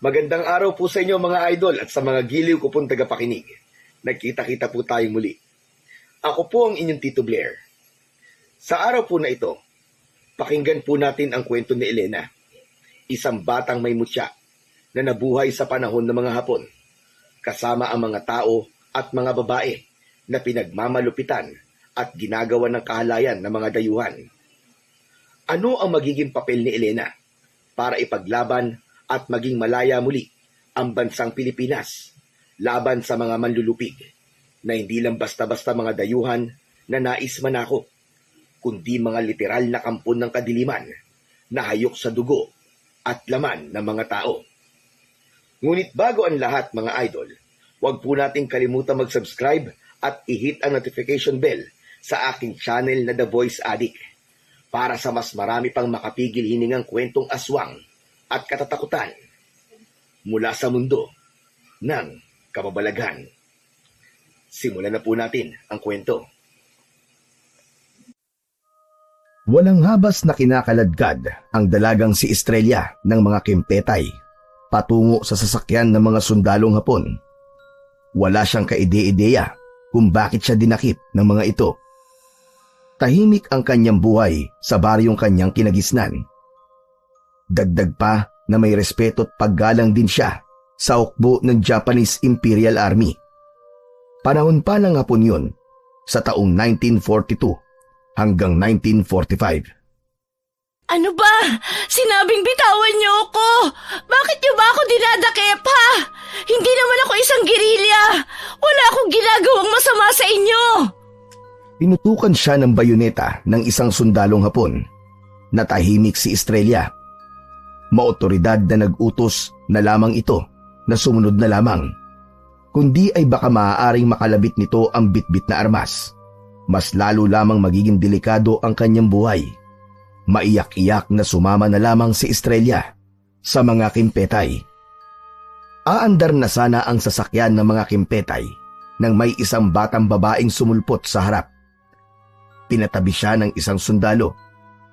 Magandang araw po sa inyo mga idol at sa mga giliw ko pong tagapakinig. Nagkita-kita po tayo muli. Ako po ang inyong Tito Blair. Sa araw po na ito, pakinggan po natin ang kwento ni Elena, isang batang may mutya na nabuhay sa panahon ng mga Hapon, kasama ang mga tao at mga babae na pinagmamalupitan at ginagawa ng kahalayan ng mga dayuhan. Ano ang magiging papel ni Elena para ipaglaban at maging malaya muli ang bansang Pilipinas laban sa mga manlulupig na hindi lang basta-basta mga dayuhan na nais manako, kundi mga literal na kampon ng kadiliman na hayok sa dugo at laman ng mga tao. Ngunit bago ang lahat mga idol, huwag po nating kalimutan mag-subscribe at i-hit ang notification bell sa aking channel na The Voice Addict para sa mas marami pang makapigil hiningang kwentong aswang at katatakutan mula sa mundo ng kababalaghan. Simulan na po natin ang kwento. Walang habas na kinakaladkad ang dalagang si Estrella ng mga Kempetay patungo sa sasakyan ng mga sundalong Hapon. Wala siyang kaide-ideya kung bakit siya dinakip ng mga ito. Tahimik ang kanyang buhay sa baryong kanyang kinagisnan. Dagdag pa na may respeto at paggalang din siya sa hukbo ng Japanese Imperial Army. Panahon pa ng Hapon yun sa taong 1942 hanggang 1945. Ano ba? Sinabing bitawan niyo ako! Bakit niyo ba ako dinadakip, ha? Hindi naman ako isang gerilya! Wala akong ginagawang masama sa inyo! Pinutukan siya ng bayoneta ng isang sundalong Hapon. Natahimik si Estrella. Maotoridad na nag-utos na lamang ito na sumunod na lamang. Kundi ay baka maaaring makalabit nito ang bitbit na armas. Mas lalo lamang magiging delikado ang kanyang buhay. Maiyak-iyak na sumama na lamang si Estrella sa mga Kempetay. Aandar na sana ang sasakyan ng mga Kempetay nang may isang batang babaeng sumulpot sa harap. Pinatabi siya ng isang sundalo.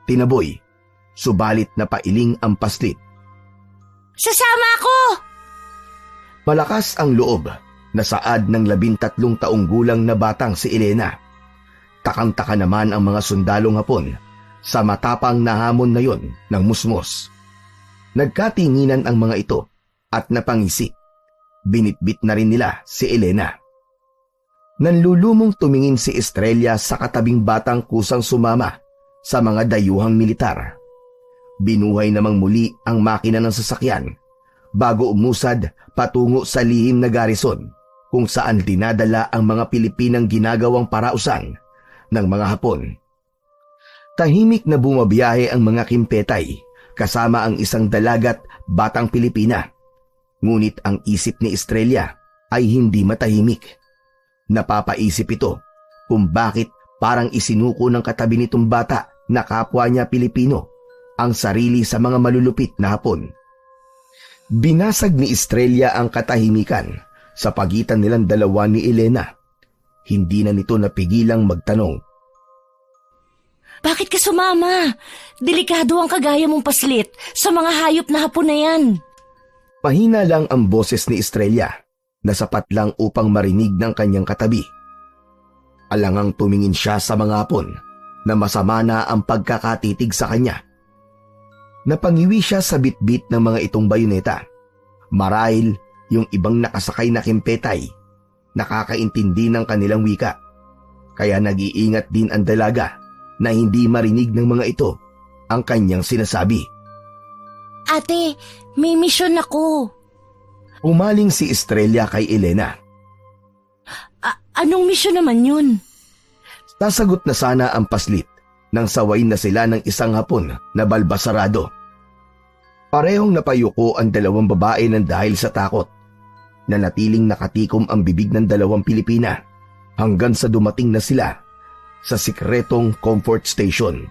Tinaboy, subalit na pailing ang paslit. Sasama ako! Malakas ang loob na saad ng 13 taong gulang na batang si Elena. Takang-taka naman ang mga sundalong Hapon sa matapang na hamon na yon ng musmos. Nagkatinginan ang mga ito at napangisi. Binitbit na rin nila si Elena. Nanlulumong tumingin si Estrella sa katabing batang kusang sumama sa mga dayuhang militar. Binuhay namang muli ang makina ng sasakyan bago umusad patungo sa lihim na garison kung saan dinadala ang mga Pilipinang ginagawang parausan ng mga Hapon. Tahimik na bumabiyahe ang mga Kempetay kasama ang isang dalagat batang Pilipina. Ngunit ang isip ni Estrella ay hindi matahimik. Napapaisip ito kung bakit parang isinuko ng katabi nitong bata na kapwa niya Pilipino ang sarili sa mga malulupit na Hapon. Binasag ni Estrella ang katahimikan sa pagitan nilang dalawa ni Elena. Hindi na nito napigilang magtanong. Bakit ka sumama? Delikado ang kagaya mong paslit sa mga hayop na Hapon na yan. Mahina lang ang boses ni Estrella na sapat lang upang marinig ng kanyang katabi. Alangang tumingin siya sa mga Hapon na masama na ang pagkakatitig sa kanya. Napangiwi siya sa bitbit ng mga itong bayoneta. Marahil yung ibang nakasakay na Kempetay nakakaintindi ng kanilang wika. Kaya nag-iingat din ang dalaga na hindi marinig ng mga ito ang kanyang sinasabi. Ate, may misyon ako. Umaling si Estrella kay Elena. Anong misyon naman yun? Sasagot na sana ang paslit nang saway na sila ng isang Hapon na balbasarado. Parehong napayuko ang dalawang babae ng dahil sa takot. Nanatiling nakatikom ang bibig ng dalawang Pilipina hanggang sa dumating na sila sa sikretong comfort station.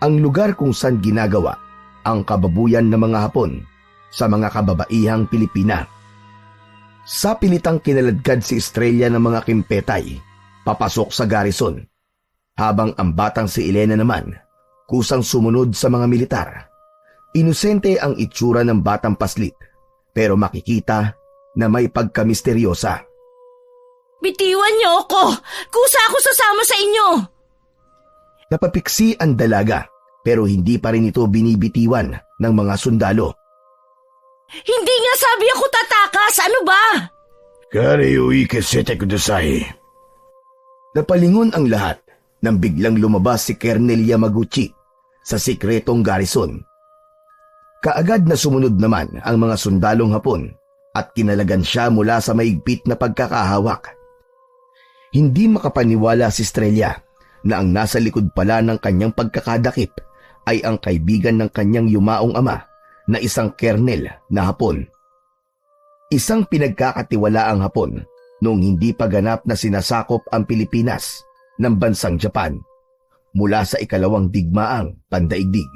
Ang lugar kung saan ginagawa ang kababuyan ng mga Hapon sa mga kababaihang Pilipina. Sa pilitang kinaladkad si Estrella ng mga Kempetay papasok sa garrison, habang ang batang si Elena naman kusang sumunod sa mga militar. Inosente ang itsura ng batang paslit pero makikita na may pagkamisteryosa. Bitiwan niyo ako! Kusa ako sasama sa inyo! Napapiksi ang dalaga pero hindi pa rin ito binibitiwan ng mga sundalo. Hindi nga sabi ako tatakas! Ano ba? Napalingon ang lahat nang biglang lumabas si Colonel Yamaguchi sa sikretong garrison. Kaagad na sumunod naman ang mga sundalong Hapon at kinalagan siya mula sa maigpit na pagkakahawak. Hindi makapaniwala si Estrella na ang nasa likod pala ng kanyang pagkakadakip ay ang kaibigan ng kanyang yumaong ama na isang kernel na Hapon. Isang pinagkakatiwalaang Hapon noong hindi pa ganap na sinasakop ang Pilipinas ng bansang Japan mula sa ikalawang digmaang pandaigdig.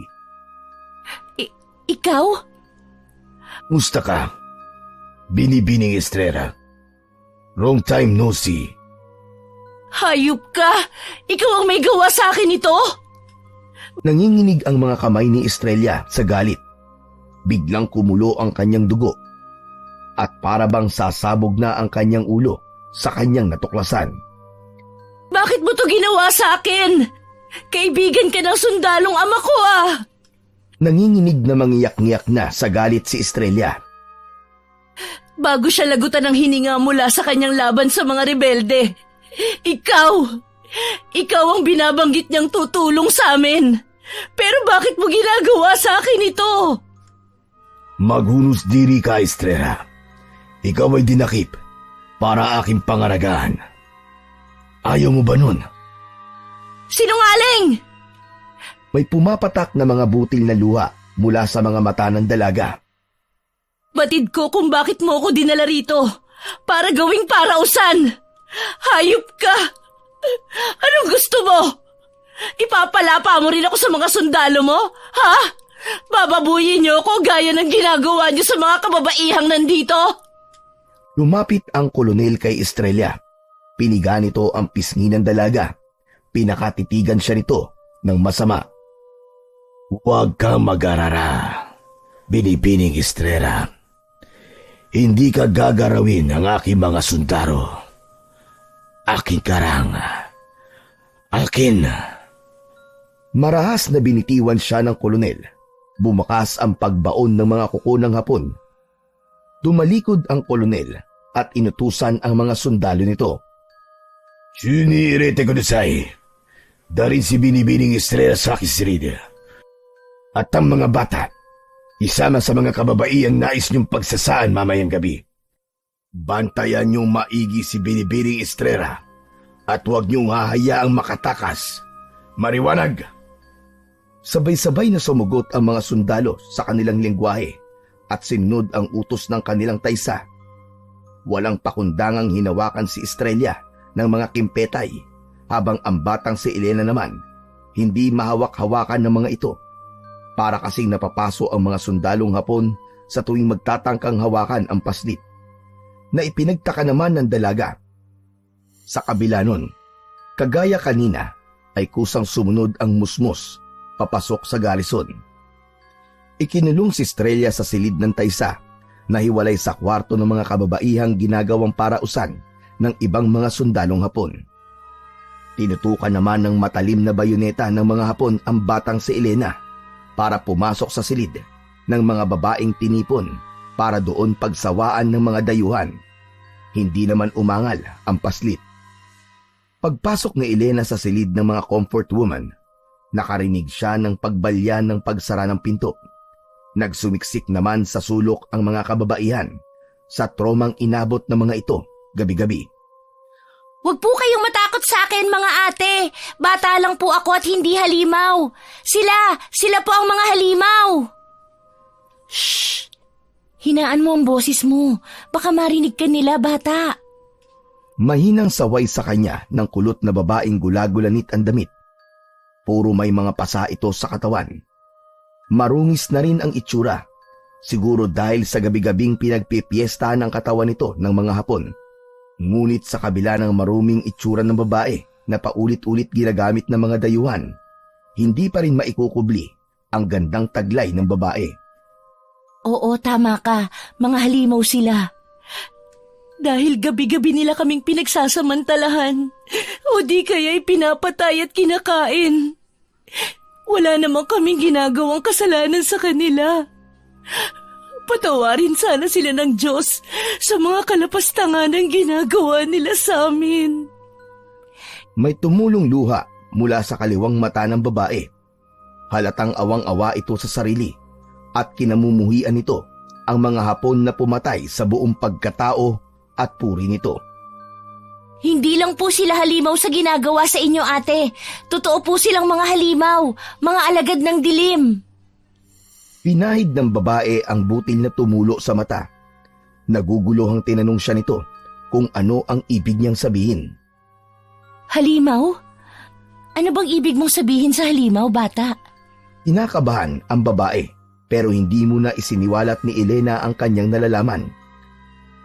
Ikaw? Musta ka? Binibining Estrella. Long time no see. Hayop ka! Ikaw ang may gawa sa akin ito? Nanginginig ang mga kamay ni Estrella sa galit. Biglang kumulo ang kanyang dugo at para bang sasabog na ang kanyang ulo sa kanyang natuklasan. Bakit mo to ginawa sa akin? Kaibigan ka ng sundalong ama ko ah! Nanginginig na mangiyak-ngiyak na sa galit si Estrella. Bago siya lagutan ng hininga mula sa kanyang laban sa mga rebelde, Ikaw ang binabanggit niyang tutulong sa amin. Pero bakit mo ginagawa sa akin ito? Maghunos diri ka, Estrella. Ikaw ay dinakip para aking pangaragaan. Ayaw mo ba nun? Sinungaling! May pumapatak na mga butil na luha mula sa mga mata ng dalaga. Batid ko kung bakit mo ako dinala rito. Para gawing parausan. Hayop ka! Anong gusto mo? Ipapalapa mo rin ako sa mga sundalo mo? Ha? Bababuyin niyo ako gaya ng ginagawa niyo sa mga kababaihang nandito? Lumapit ang kolonel kay Estrella. Piniga nito ang pisngi ng dalaga. Pinakatitigan siya nito ng masama. Huwag kang mag-arara, Binibining Estrella. Hindi ka gagarawin ng aking mga sundalo. Aking karang. Akin. Marahas na binitiwan siya ng kolonel. Bumakas ang pagbaon ng mga kuko ng Hapon. Tumalikod ang kolonel at inutusan ang mga sundalo nito. Shuni irete kudasai. Darin si Binibining Estrella sa kisirida. At ang mga bata, isama sa mga kababaiyang nais niyong pagsasaan mamayang gabi. Bantayan niyong maigi si Binibining Estrella at huwag niyong hahayaang makatakas. Mariwanag! Sabay-sabay na sumugot ang mga sundalo sa kanilang lengguwahe at sinunod ang utos ng kanilang taysa. Walang pakundangang hinawakan si Estrella ng mga kimpetay habang ang batang si Elena naman hindi mahawak-hawakan ng mga ito. Para kasing napapaso ang mga sundalong Hapon sa tuwing magtatangkang hawakan ang paslit, na ipinagtaka naman ng dalaga. Sa kabila nun, kagaya kanina ay kusang sumunod ang musmos papasok sa garrison. Ikinulong si Estrella sa silid ng taysa na hiwalay sa kwarto ng mga kababaihang ginagawang parausan ng ibang mga sundalong Hapon. Tinutukan naman ng matalim na bayoneta ng mga Hapon ang batang si Elena para pumasok sa silid ng mga babaeng tinipon para doon pagsawaan ng mga dayuhan. Hindi naman umangal ang paslit. Pagpasok ni Elena sa silid ng mga comfort woman, nakarinig siya ng pagbalyan ng pagsara ng pinto. Nagsumiksik naman sa sulok ang mga kababaihan sa tromang inabot ng mga ito gabi-gabi. Huwag po kayong matakot sa akin, mga ate. Bata lang po ako at hindi halimaw. Sila po ang mga halimaw. Shh! Hinaan mo ang boses mo. Baka marinig ka nila, bata. Mahinang saway sa kanya ng kulot na babaeng gulagulanit ang damit. Puro may mga pasa ito sa katawan. Marungis na rin ang itsura. Siguro dahil sa gabi-gabing pinagpipiesta ng katawan nito ng mga Hapon. Ngunit sa kabila ng maruming itsura ng babae na paulit-ulit ginagamit ng mga dayuhan, hindi pa rin maikukubli ang gandang taglay ng babae. Oo, tama ka. Mga halimaw sila. Dahil gabi-gabi nila kaming pinagsasamantalahan. O di kaya'y pinapatay at kinakain. Wala naman kaming ginagawang kasalanan sa kanila. Patawarin sana sila ng Diyos sa mga kalapastangan ng ginagawa nila sa amin. May tumulong luha mula sa kaliwang mata ng babae. Halatang awang-awa ito sa sarili at kinamumuhian nito ang mga Hapon na pumatay sa buong pagkatao at puri nito. Hindi lang po sila halimaw sa ginagawa sa inyo, ate. Totoo po silang mga halimaw, mga alagad ng dilim. Pinahid ng babae ang butil na tumulo sa mata. Naguguluhang tinanong siya nito kung ano ang ibig niyang sabihin. Halimaw? Ano bang ibig mong sabihin sa halimaw, bata? Kinakabahan ang babae pero hindi muna isiniwalat ni Elena ang kanyang nalalaman.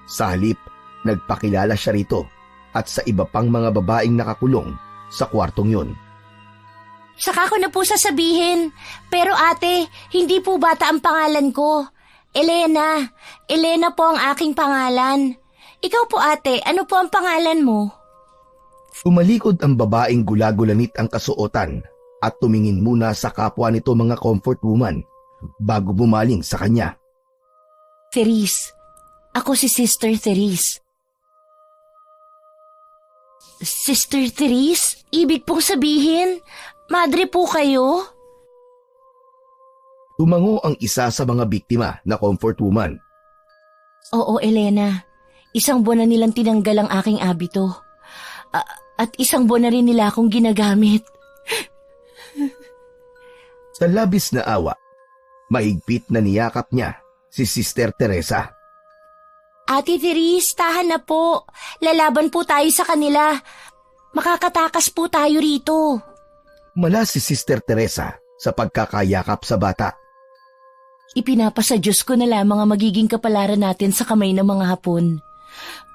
Sa halip, nagpakilala siya rito at sa iba pang mga babaeng nakakulong sa kwartong yun. Saka ko na po sasabihin. Pero ate, hindi po bata ang pangalan ko. Elena. Elena po ang aking pangalan. Ikaw po ate, ano po ang pangalan mo? Tumalikod ang babaeng gulagulanit ang kasuotan at tumingin muna sa kapwa nito mga comfort woman bago bumaling sa kanya. Therese. Ako si Sister Therese. Sister Therese? Ibig pong sabihin, madre po kayo? Tumango ang isa sa mga biktima na comfort woman. Oo, Elena. Isang buwan na nilang tinanggal ang aking abito. At isang buwan na rin nila akong ginagamit. Sa labis na awa, mahigpit na niyakap niya si Sister Teresa. Ate Therese, tahan na po. Lalaban po tayo sa kanila. Makakatakas po tayo rito. Mala si Sister Teresa sa pagkakayakap sa bata. Ipinapasa Diyos ko na lamang ang magiging kapalaran natin sa kamay ng mga Hapon.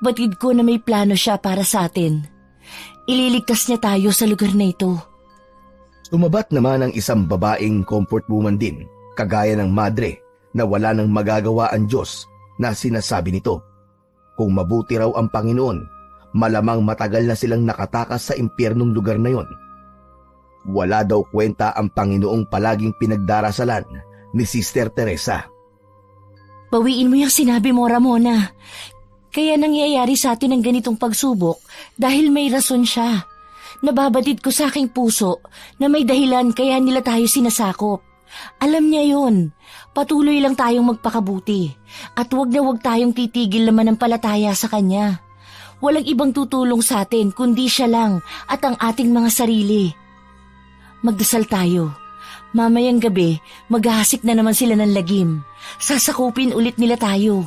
Batid ko na may plano siya para sa atin. Ililigtas niya tayo sa lugar na ito. Tumabat naman ang isang babaeng comfort woman din, kagaya ng madre na wala nang magagawa ang Diyos na sinasabi nito. Kung mabuti raw ang Panginoon, malamang matagal na silang nakatakas sa impyernong lugar na yon. Wala daw kwenta ang Panginoong palaging pinagdarasalan ni Sister Teresa. Bawiin mo yung sinabi mo, Ramona. Kaya nangyayari sa atin ang ganitong pagsubok dahil may rason siya. Nababatid ko sa aking puso na may dahilan kaya nila tayo sinasakop. Alam niya yon. Patuloy lang tayong magpakabuti at wag na wag tayong titigil naman ng palataya sa kanya. Walang ibang tutulong sa atin kundi siya lang at ang ating mga sarili. Magdasal tayo. Mamayang gabi, maghahasik na naman sila ng lagim. Sasakupin ulit nila tayo.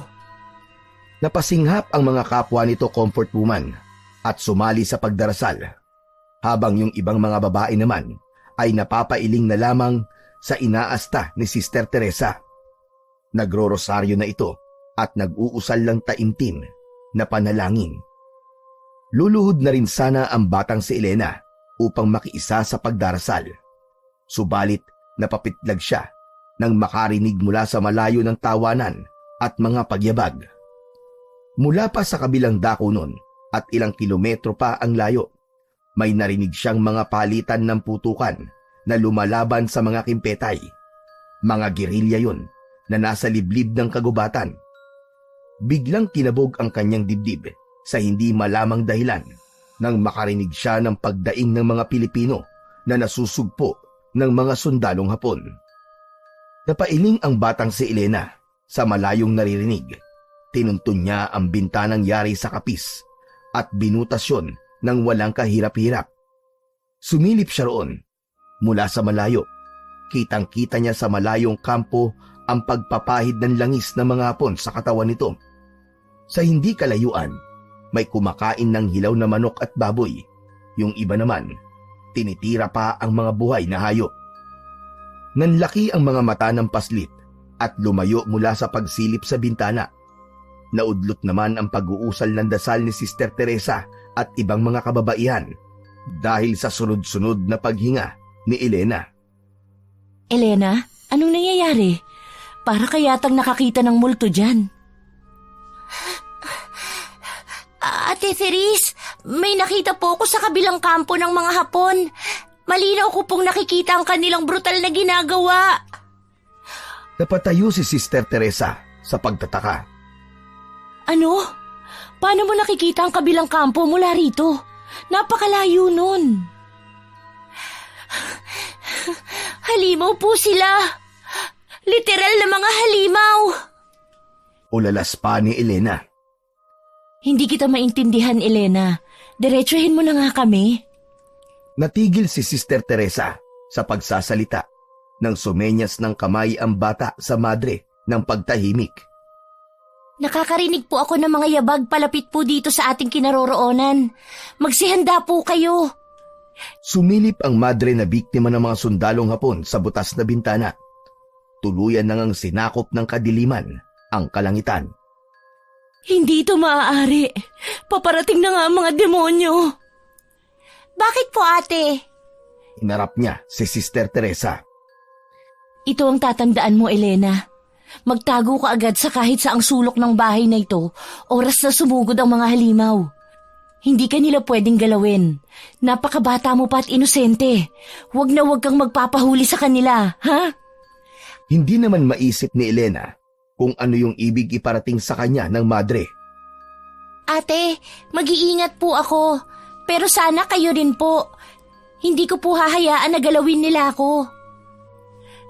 Napasinghap ang mga kapwa nito comfort woman at sumali sa pagdarasal, habang yung ibang mga babae naman ay napapailing na lamang sa inaasta ni Sister Teresa. Nagro-rosaryo na ito at nag-uusal lang taimtim na panalangin. Luluhod na rin sana ang batang si Elena upang makiisa sa pagdarasal. Subalit napapitlag siya nang makarinig mula sa malayo ng tawanan at mga pagyabag. Mula pa sa kabilang dako nun at ilang kilometro pa ang layo, may narinig siyang mga palitan ng putukan na lumalaban sa mga kimpetay. Mga gerilya yun na nasa liblib ng kagubatan. Biglang kinabog ang kanyang dibdib sa hindi malamang dahilan nang makarinig siya ng pagdaing ng mga Pilipino na nasusugpo ng mga sundalong Hapon. Napailing ang batang si Elena sa malayong naririnig. Tinuntun niya ang bintanang yari sa kapis at binutas yun ng walang kahirap-hirap. Sumilip siya roon. Mula sa malayo, kitang-kita niya sa malayong kampo ang pagpapahid ng langis ng mga Hapon sa katawan nito. Sa hindi kalayuan, may kumakain ng hilaw na manok at baboy. Yung iba naman, tinitira pa ang mga buhay na hayop. Nanlaki ang mga mata ng paslit at lumayo mula sa pagsilip sa bintana. Naudlot naman ang pag-uusal ng dasal ni Sister Teresa at ibang mga kababaihan dahil sa sunod-sunod na paghinga ni Elena. Elena, anong nangyayari? Para kayatang nakakita ng multo dyan. Ate Therese, may nakita po ako sa kabilang kampo ng mga Hapon. Malinaw ko pong nakikita ang kanilang brutal na ginagawa. Napatayo si Sister Teresa sa pagtataka. Ano? Paano mo nakikita ang kabilang kampo mula rito? Napakalayo nun. Halimaw po sila. Literal na mga halimaw. Ulalas pa ni Elena. Hindi kita maintindihan, Elena. Diretsuhin mo na nga kami. Natigil si Sister Teresa sa pagsasalita nang sumenyas ng kamay ang bata sa madre ng pagtahimik. Nakakarinig po ako ng mga yabag palapit po dito sa ating kinaroroonan. Magsihanda po kayo. Sumilip ang madre na biktima ng mga sundalong Hapon sa butas na bintana. Tuluyan nang ang sinakop ng kadiliman ang kalangitan. Hindi ito maaari. Paparating na nga ang mga demonyo. Bakit po, ate? Inarap niya si Sister Teresa. Ito ang tatandaan mo, Elena. Magtago ka agad sa kahit saang sulok ng bahay na ito, oras na sumugod ang mga halimaw. Hindi ka nila pwedeng galawin. Napakabata mo pa at inosente. Huwag na huwag kang magpapahuli sa kanila, ha? Hindi naman maisip ni Elena kung ano yung ibig iparating sa kanya ng madre. Ate, mag-iingat po ako. Pero sana kayo rin po. Hindi ko po hahayaan na galawin nila ako.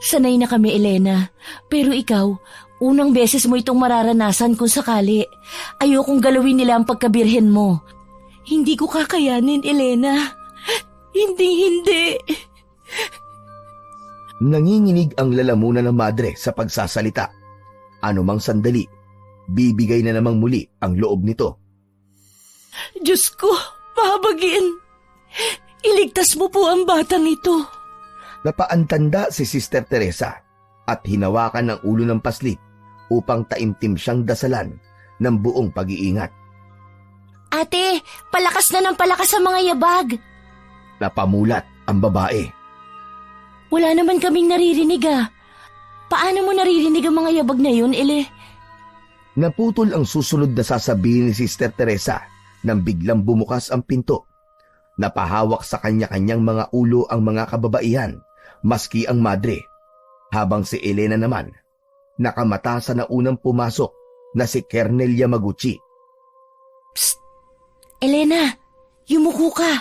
Sanay na kami, Elena. Pero ikaw, unang beses mo itong mararanasan kung sakali. Ayokong galawin nila ang pagkabirhen mo. Hindi ko kakayanin, Elena. Hindi. Nanginginig ang lalamunan ng madre sa pagsasalita. Anumang sandali, bibigay na namang muli ang loob nito. Diyos ko, pahabagin. Iligtas mo po ang batang ito. Napaantanda si Sister Teresa at hinawakan ang ulo ng paslit upang taimtim siyang dasalan ng buong pag-iingat. Ate, palakas na ng palakas sa mga yabag. Napamulat ang babae. Wala naman kaming naririnig ah. Paano mo naririnig ang mga yabag na yun, Ele? Naputol ang susunod na sasabihin ni Sister Teresa nang biglang bumukas ang pinto. Napahawak sa kanya-kanyang mga ulo ang mga kababaihan, maski ang madre, habang si Elena naman, nakamata sa naunang pumasok na si Colonel Yamaguchi. Psst! Elena, yumuko ka.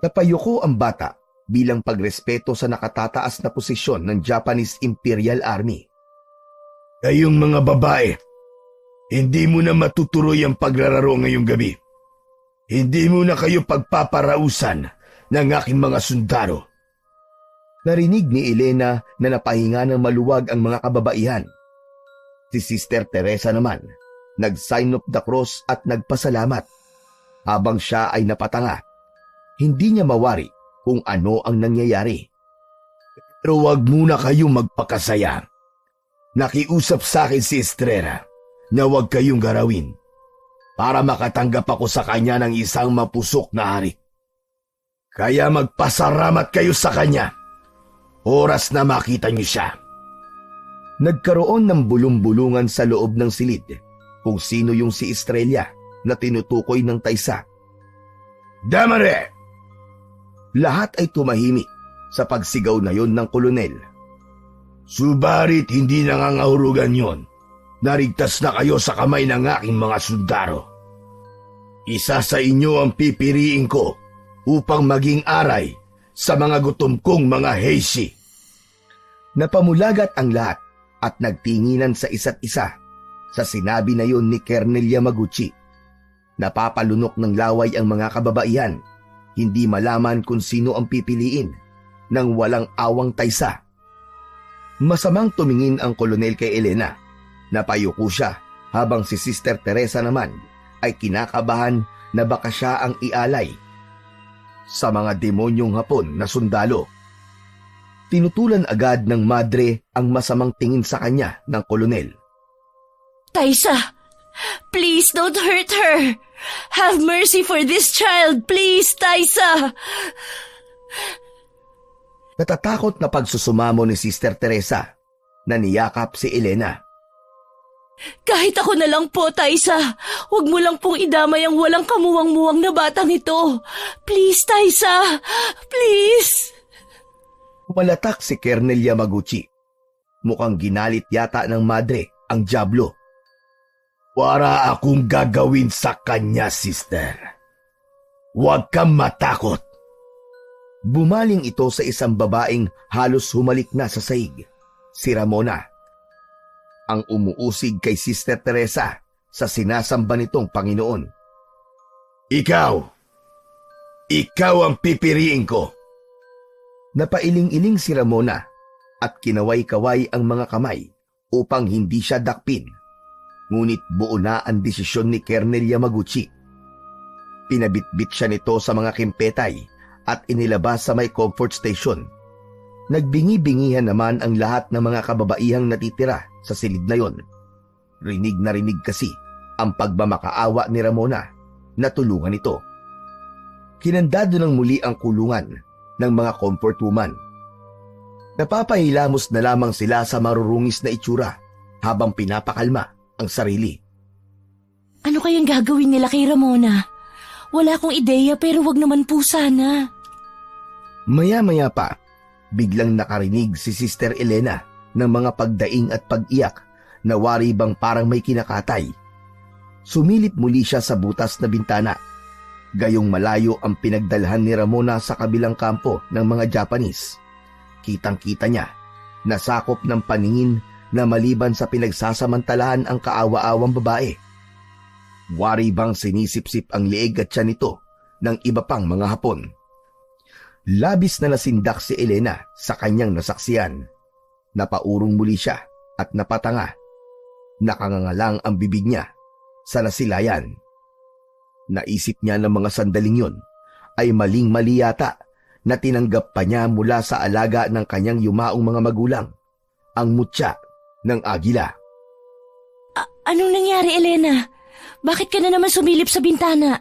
Napayuko ang bata bilang pagrespeto sa nakatataas na posisyon ng Japanese Imperial Army. Kayong mga babae, hindi mo na matutuloy ang pagrararo ngayong gabi. Hindi mo na kayo pagpaparausan ng aking mga sundalo. Narinig ni Elena na napahinga ng maluwag ang mga kababaihan. Si Sister Teresa naman, nag-sign of the cross at nagpasalamat. Habang siya ay napatanga, hindi niya mawari kung ano ang nangyayari. Pero wag muna kayong magpakasaya. Nakiusap sa akin si Estrella na wag kayong garawin para makatanggap ako sa kanya ng isang mapusok na hari. Kaya magpasalamat kayo sa kanya. Oras na makita niyo siya. Nagkaroon ng bulong-bulungan sa loob ng silid kung sino yung si Estrella na tinutukoy ng taysa. Damare! Lahat ay tumahimik sa pagsigaw na yon ng kolonel. Subarit hindi nangangahulugan yon. Narigtas na kayo sa kamay ng aking mga sundalo. Isa sa inyo ang pipiriin ko upang maging aray sa mga gutom kong mga heishi. Napamulagat ang lahat at nagtinginan sa isa't isa sa sinabi na yon ni Colonel Yamaguchi. Napapalunok ng laway ang mga kababaihan, hindi malaman kung sino ang pipiliin ng walang awang taysa. Masamang tumingin ang kolonel kay Elena. Napayuko siya habang si Sister Teresa naman ay kinakabahan na baka siya ang ialay sa mga demonyong Hapon na sundalo. Tinutulan agad ng madre ang masamang tingin sa kanya ng kolonel. Taysa, please don't hurt her. Have mercy for this child, please, Taysa. Natatakot na pagsusumamo ni Sister Teresa na niyakap si Elena. Kahit ako na lang po, Taisa. Huwag mo lang pong idamay ang walang kamuwang-muwang na batang ito. Please, Taisa. Please. Malatak si Colonel Yamaguchi. Mukhang ginalit yata ng madre ang Diablo. Wala akong gagawin sa kanya, sister. Huwag kang matakot. Bumaling ito sa isang babaeng halos humalik na sa saig, si Ramona. Ang umuusig kay Sister Teresa sa sinasamba nitong Panginoon. Ikaw ang pipiriin ko. Napailing-iling si Ramona at kinaway-kaway ang mga kamay upang hindi siya dakpin. Ngunit buo na ang desisyon ni Colonel Yamaguchi. Pinabitbit siya nito sa mga kimpetay at inilabas sa may comfort station. Nagbingi-bingihan naman ang lahat ng mga kababaihang natitira sa silid na yon. Rinig na rinig kasi ang pagmamakaawa ni Ramona na tulungan ito. Kinandado ng muli ang kulungan ng mga comfort woman. Napapahilamos na lamang sila sa marurungis na itsura habang pinapakalma ang sarili. Ano kayang gagawin nila kay Ramona? Wala akong ideya pero wag naman po sana. Maya-maya pa, biglang nakarinig si Sister Elena ng mga pagdaing at pag-iyak na wari bang parang may kinakatay. Sumilip muli siya sa butas na bintana. Gayong malayo ang pinagdalhan ni Ramona sa kabilang kampo ng mga Japanese. Kitang-kita niya, nasakop ng paningin na maliban sa pinagsasamantalahan ang kaawa-awang babae. Wari bang sinisip-sip ang leeg at tiyan nito ng iba pang mga Hapon. Labis na nasindak si Elena sa kanyang nasaksiyan. Napaurong muli siya at napatanga. Nakangangalang ang bibig niya sa nasilayan. Naisip niya ng mga sandaling yon ay maling-mali yata na tinanggap pa niya mula sa alaga ng kanyang yumaong mga magulang, ang mutya ng agila. Anong nangyari, Elena? Bakit ka na naman sumilip sa bintana?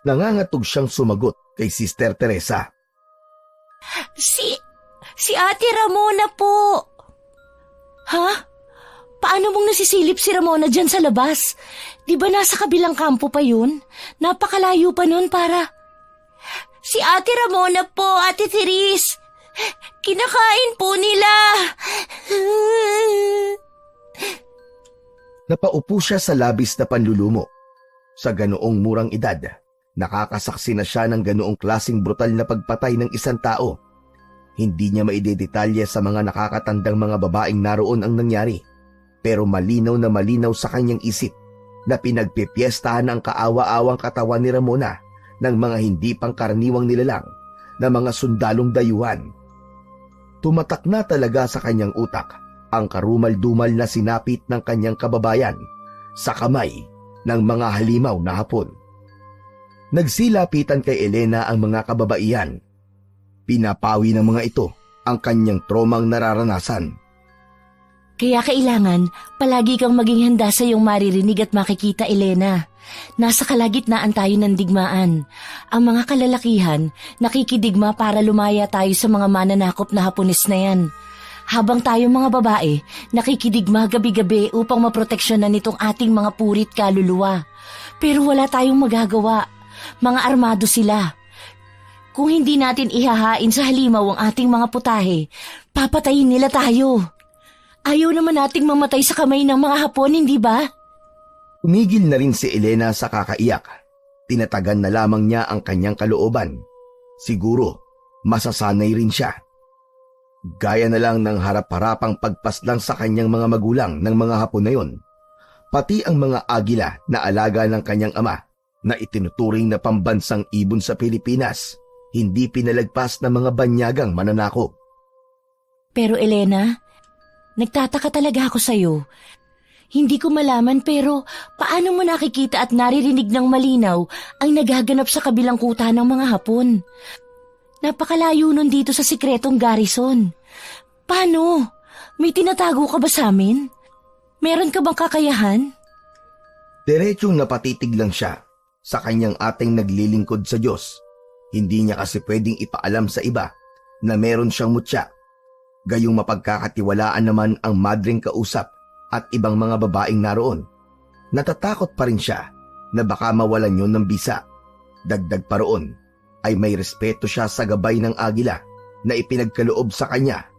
Nangangatog siyang sumagot kay Sister Teresa. Si Ate Ramona po. Ha? Paano mong nasisilip si Ramona dyan sa labas? Di ba nasa kabilang kampo pa yun? Napakalayo pa nun para... Si Ate Ramona po, Ate Therese. Kinakain po nila. Napaupo siya sa labis na panlulumo. Sa ganoong murang edad, nakakasaksi na siya ng ganoong klaseng brutal na pagpatay ng isang tao. Hindi niya maidedetalye sa mga nakakatandang mga babaeng naroon ang nangyari. Pero malinaw na malinaw sa kanyang isip na pinagpipiestahan ang kaawa-awang katawan ni Ramona ng mga hindi pangkaraniwang nilalang na mga sundalong dayuhan. Tumatak na talaga sa kanyang utak ang karumal-dumal na sinapit ng kanyang kababayan sa kamay ng mga halimaw na Hapon. Nagsilapitan kay Elena ang mga kababaihan. Pinapawi ng mga ito ang kanyang tromang nararanasan. Kaya kailangan palagi kang maging handa sa iyong maririnig at makikita, Elena. Nasa kalagitnaan tayo ng digmaan. Ang mga kalalakihan nakikidigma para lumaya tayo sa mga mananakop na Hapones na yan. Habang tayong mga babae, nakikidigma gabi-gabi upang maproteksyonan nitong ating mga purit kaluluwa. Pero wala tayong magagawa. Mga armado sila. Kung hindi natin ihahain sa halimaw ang ating mga putahe, papatayin nila tayo. Ayaw naman nating mamatay sa kamay ng mga Hapon, hindi ba? Umigil na rin si Elena sa kakaiyak. Tinatagan na lamang niya ang kanyang kalooban. Siguro, masasanay rin siya. Gaya na lang ng harap-harapang pagpaslang sa kanyang mga magulang ng mga Hapon na yon. Pati ang mga agila na alaga ng kanyang ama na itinuturing na pambansang ibon sa Pilipinas, hindi pinalagpas ng mga banyagang mananakop. Pero Elena, nagtataka talaga ako sa'yo. Hindi ko malaman pero paano mo nakikita at naririnig ng malinaw ang nagaganap sa kabilang kuta ng mga Hapon? Napakalayo nun dito sa sikretong garrison. Paano? May tinatago ka ba sa amin? Meron ka bang kakayahan? Diretsong napatitig lang siya sa kanyang ating naglilingkod sa Diyos. Hindi niya kasi pwedeng ipaalam sa iba na meron siyang mutya. Gayong mapagkakatiwalaan naman ang madring kausap at ibang mga babaeng naroon. Natatakot pa rin siya na baka mawalan yon ng bisa. Dagdag pa roon ay may respeto siya sa gabay ng agila na ipinagkaloob sa kanya.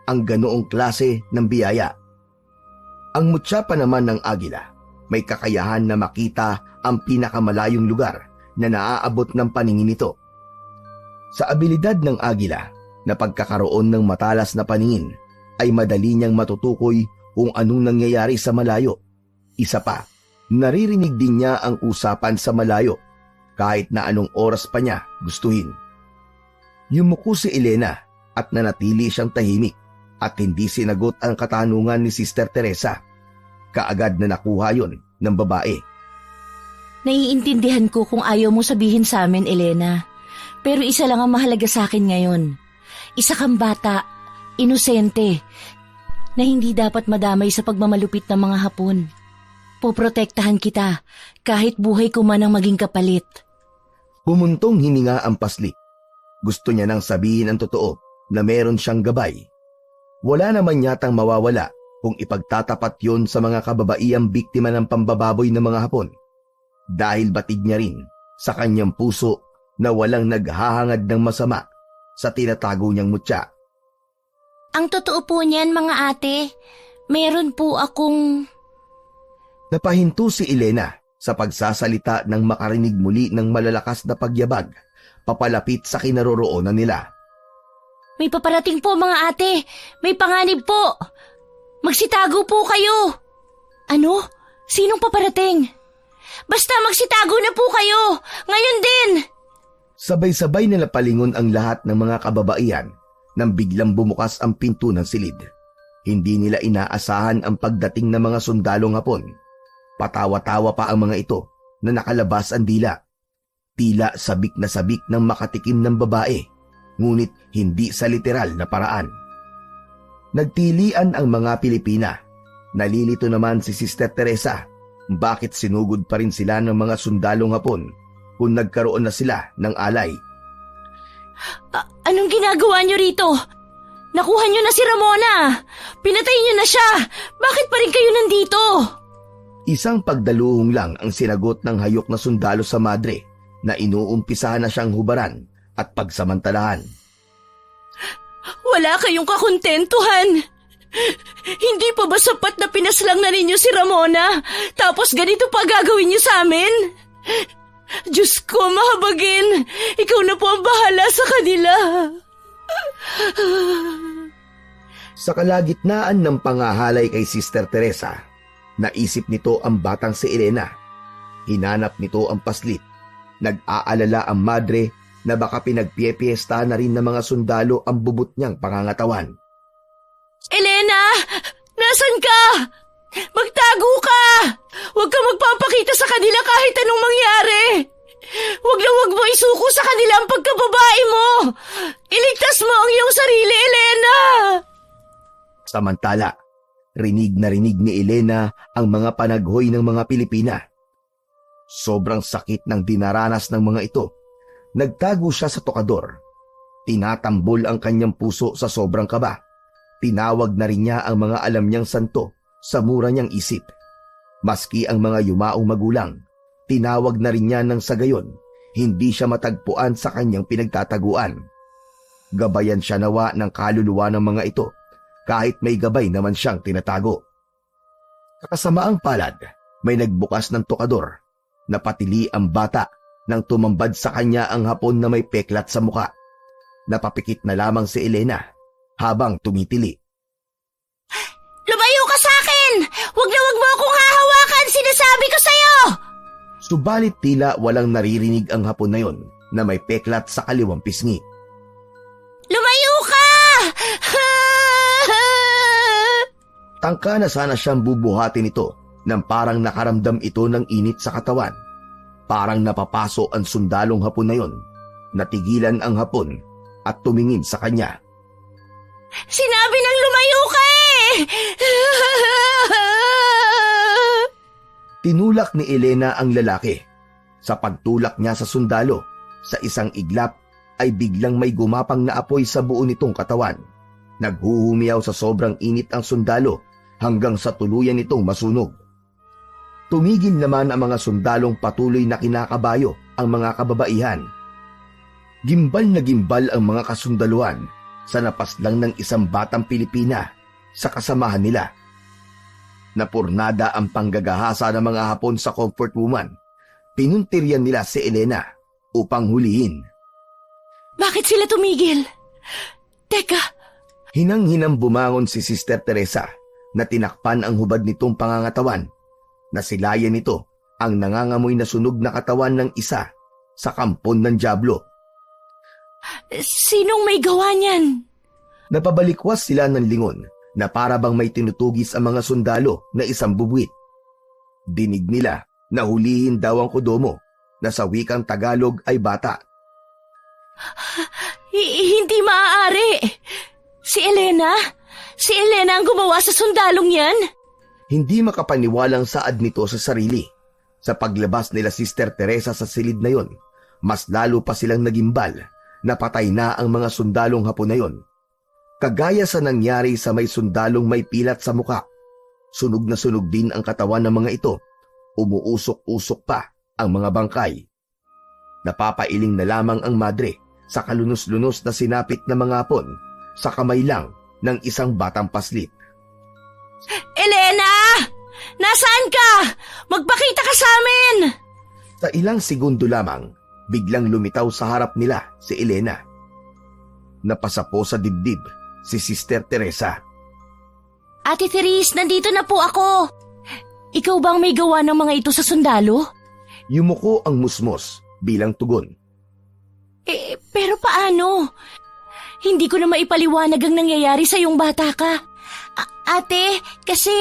Ang ganoong klase ng biyaya. Ang mutya pa naman ng agila may kakayahan na makita ang pinakamalayong lugar na naaabot ng paningin nito. Sa abilidad ng agila na pagkakaroon ng matalas na paningin ay madali niyang matutukoy kung anong nangyayari sa malayo. Isa pa, naririnig din niya ang usapan sa malayo kahit na anong oras pa niya gustuhin. Yumuko si Elena at nanatili siyang tahimik at hindi sinagot ang katanungan ni Sister Teresa. Kaagad na nakuha yon ng babae. Naiintindihan ko kung ayaw mo sabihin sa amin, Elena. Pero isa lang ang mahalaga sa akin ngayon. Isa kang bata, inosente, na hindi dapat madamay sa pagmamalupit ng mga Hapon. Poprotektahan kita kahit buhay ko man ang maging kapalit. Humuntong hininga ang paslit. Gusto niya nang sabihin ang totoo na meron siyang gabay. Wala naman yatang mawawala kung ipagtatapat yon sa mga kababaiyang biktima ng pambababoy ng mga Hapon. Dahil batid niya rin sa kanyang puso na walang naghahangad ng masama sa tinatago niyang mutya. Ang totoo po niyan, mga ate, meron po akong... Napahinto si Elena sa pagsasalita nang makarinig muli ng malalakas na pagyabag papalapit sa kinaroroonan nila. May paparating po, mga ate. May panganib po. Magsitago po kayo. Ano? Sinong paparating? Basta magsitago na po kayo. Ngayon din. Sabay-sabay na napalingon ang lahat ng mga kababaihan nang biglang bumukas ang pinto ng silid. Hindi nila inaasahan ang pagdating ng mga sundalong Hapon. Patawa-tawa pa ang mga ito na nakalabas ang dila. Tila sabik na sabik ng makatikim ng babae, ngunit hindi sa literal na paraan. Nagtilian ang mga Pilipina. Nalilito naman si Sister Teresa. Bakit sinugod pa rin sila ng mga sundalong Hapon kung nagkaroon na sila ng alay? Anong ginagawa niyo rito? Nakuha niyo na si Ramona. Pinatay niyo na siya. Bakit pa rin kayo nandito? Isang pagdaluhong lang ang sinagot ng hayok na sundalo sa madre na inuumpisahan na siyang hubaran at pagsamantalahan. Wala kayong kakontentuhan. Hindi pa ba sapat na pinaslang na ninyo si Ramona? Tapos ganito pa gagawin niyo sa amin? Diyos ko, mahabagin. Ikaw na po ang bahala sa kanila. Sa kalagitnaan ng pangahalay kay Sister Teresa, naisip nito ang batang si Elena. Hinanap nito ang paslit. Nag-aalala ang madre na baka pinagpiyepiesta na rin ng mga sundalo ang bubot niyang pangangatawan. Elena! Nasaan ka? Magtago ka! Huwag ka magpapakita sa kanila kahit anong mangyari! Huwag na huwag mo isuko sa kanila ang pagkababae mo! Iligtas mo ang iyong sarili, Elena! Samantala, rinig na rinig ni Elena ang mga panaghoy ng mga Pilipina. Sobrang sakit ng dinaranas ng mga ito. Nagtago siya sa tokador. Tinatambol ang kanyang puso sa sobrang kaba. Tinawag na rin niya ang mga alam niyang santo sa mura niyang isip. Maski ang mga yumaong magulang, tinawag na rin niya nang sa gayon, hindi siya matagpuan sa kanyang pinagtataguan. Gabayan siya nawa ng kaluluwa ng mga ito, kahit may gabay naman siyang tinatago. Kakasamaang palad, may nagbukas ng tokador. Napatili ang bata nang tumambad sa kanya ang Hapon na may peklat sa muka. Napapikit na lamang si Elena habang tumitili. Lumayo ka sa akin! Huwag na huwag mo akong hahawakan! Sinasabi ko sa'yo! Subalit tila walang naririnig ang Hapon na yon na may peklat sa kaliwang pisngi. Lumayo ka! Tangka na sana siyang bubuhatin ito nang parang nakaramdam ito ng init sa katawan. Parang napapaso ang sundalong Hapon na yon. Natigilan ang Hapon at tumingin sa kanya. Sinabi nang lumayo ka eh! Tinulak ni Elena ang lalaki. Sa pagtulak niya sa sundalo, sa isang iglap ay biglang may gumapang na apoy sa buo nitong katawan. Naghuhumiyaw sa sobrang init ang sundalo hanggang sa tuluyan nitong masunog. Tumigil naman ang mga sundalong patuloy na kinakabayo ang mga kababaihan. Gimbal na gimbal ang mga kasundaluhan sa napaslang ng isang batang Pilipina sa kasamahan nila. Napurnada ang panggagahasa ng mga Hapon sa comfort woman. Pinuntiryan nila si Elena upang hulihin. Bakit sila tumigil? Teka, Hinang-hinang bumangon si Sister Teresa na tinakpan ang hubad nitong pangangatawan. Nasilayan nito ang nangangamoy na sunog na katawan ng isa sa kampon ng dyablo. sinong may gawa niyan? Napabalikwas sila ng lingon na para bang may tinutugis ang mga sundalo na isang bubuwit. Dinig nila na hulihin daw ang kodomo na sa wikang Tagalog ay bata. Hindi maaari. Si Elena? Si Elena ang gumawa sa sundalong yan? Hindi makapaniwalang saad nito sa sarili. Sa paglabas nila Sister Teresa sa silid na yon, mas lalo pa silang nagimbal na patay na ang mga sundalong Hapon na yon. Kagaya sa nangyari sa may sundalong may pilat sa muka, sunog na sunog din ang katawan ng mga ito. Umuusok-usok pa ang mga bangkay. Napapailing na lamang ang madre sa kalunos-lunos na sinapit na mga Hapon sa kamay lang ng isang batang paslit. Elena! Nasaan ka? Magpakita ka sa amin! Sa ilang segundo lamang, biglang lumitaw sa harap nila si Elena. Napasapo sa dibdib si Sister Teresa. Ate Therese, nandito na po ako. Ikaw bang may gawa ng mga ito sa sundalo? Yumuko ang musmos bilang tugon. Pero paano? Hindi ko na maipaliwanag ang nangyayari sa iyong bata ka. Ate, kasi...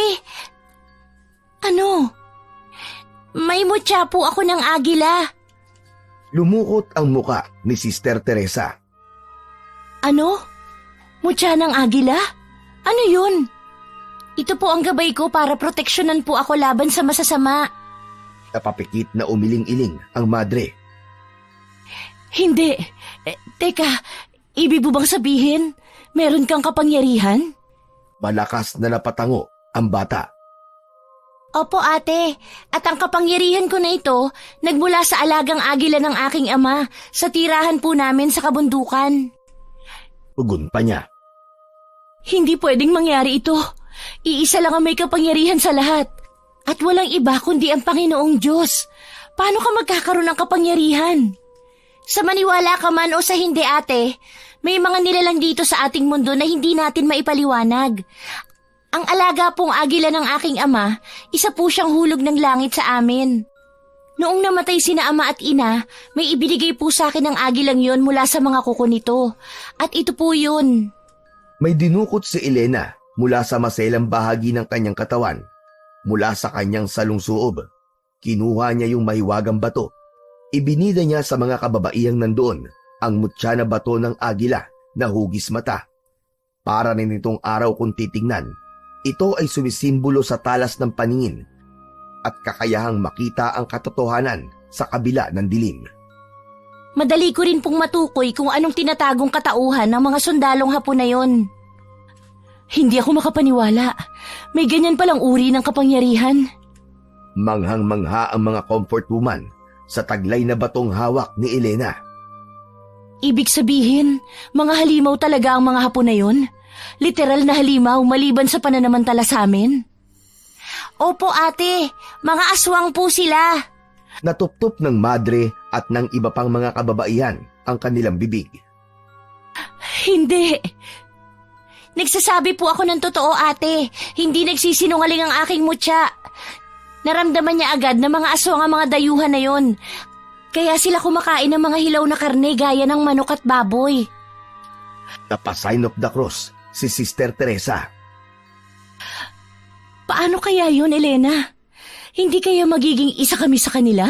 May mutya po ako ng agila. Lumukot ang muka ni Sister Teresa. Mutya ng agila? Ano yun? Ito po ang gabay ko para proteksyonan po ako laban sa masasama. Napapikit na umiling-iling ang madre. Hindi. Teka, ibig mo bang sabihin, meron kang kapangyarihan? Malakas na napatango ang bata. Opo ate, at ang kapangyarihan ko na ito, nagmula sa alagang agila ng aking ama, sa tirahan po namin sa kabundukan. Ugon pa niya. Hindi pwedeng mangyari ito. Iisa lang ang may kapangyarihan sa lahat. At walang iba kundi ang Panginoong Diyos. Paano ka magkakaroon ng kapangyarihan? Sa maniwala ka man o sa hindi ate, may mga nilalang dito sa ating mundo na hindi natin maipaliwanag. Ang alaga pong agila ng aking ama, isa po siyang hulog ng langit sa amin. Noong namatay sina ama at ina, may ibinigay po sa akin ng agilang yon mula sa mga kuko nito. At ito po yun. May dinukot si Elena mula sa maselang bahagi ng kanyang katawan. Mula sa kanyang salungsuob, kinuha niya yung mahiwagang bato. Ibinida niya sa mga kababaihang nandoon ang mutya na bato ng agila na hugis mata. Para rin itong araw kung titingnan, ito ay sumisimbolo sa talas ng paningin at kakayahang makita ang katotohanan sa kabila ng dilim. Madali ko rin pong matukoy kung anong tinatagong katauhan ng mga sundalong Hapon na yon. Hindi ako makapaniwala. May ganyan palang uri ng kapangyarihan. Manghang-mangha ang mga comfort woman sa taglay na batong hawak ni Elena. Ibig sabihin, mga halimaw talaga ang mga Hapon na yon? Literal na halimaw maliban sa pananamantala sa amin? Opo ate, mga aswang po sila. Natuptop ng madre at ng iba pang mga kababaihan ang kanilang bibig. Hindi. Nagsasabi po ako ng totoo ate, hindi nagsisinungaling ang aking mutya. Naramdaman niya agad na mga aswang ang mga dayuhan na yon. Kaya sila kumakain ng mga hilaw na karne gaya ng manok at baboy. Napa-sign of the cross si Sister Teresa. Paano kaya yun, Elena? Hindi kaya magiging isa kami sa kanila?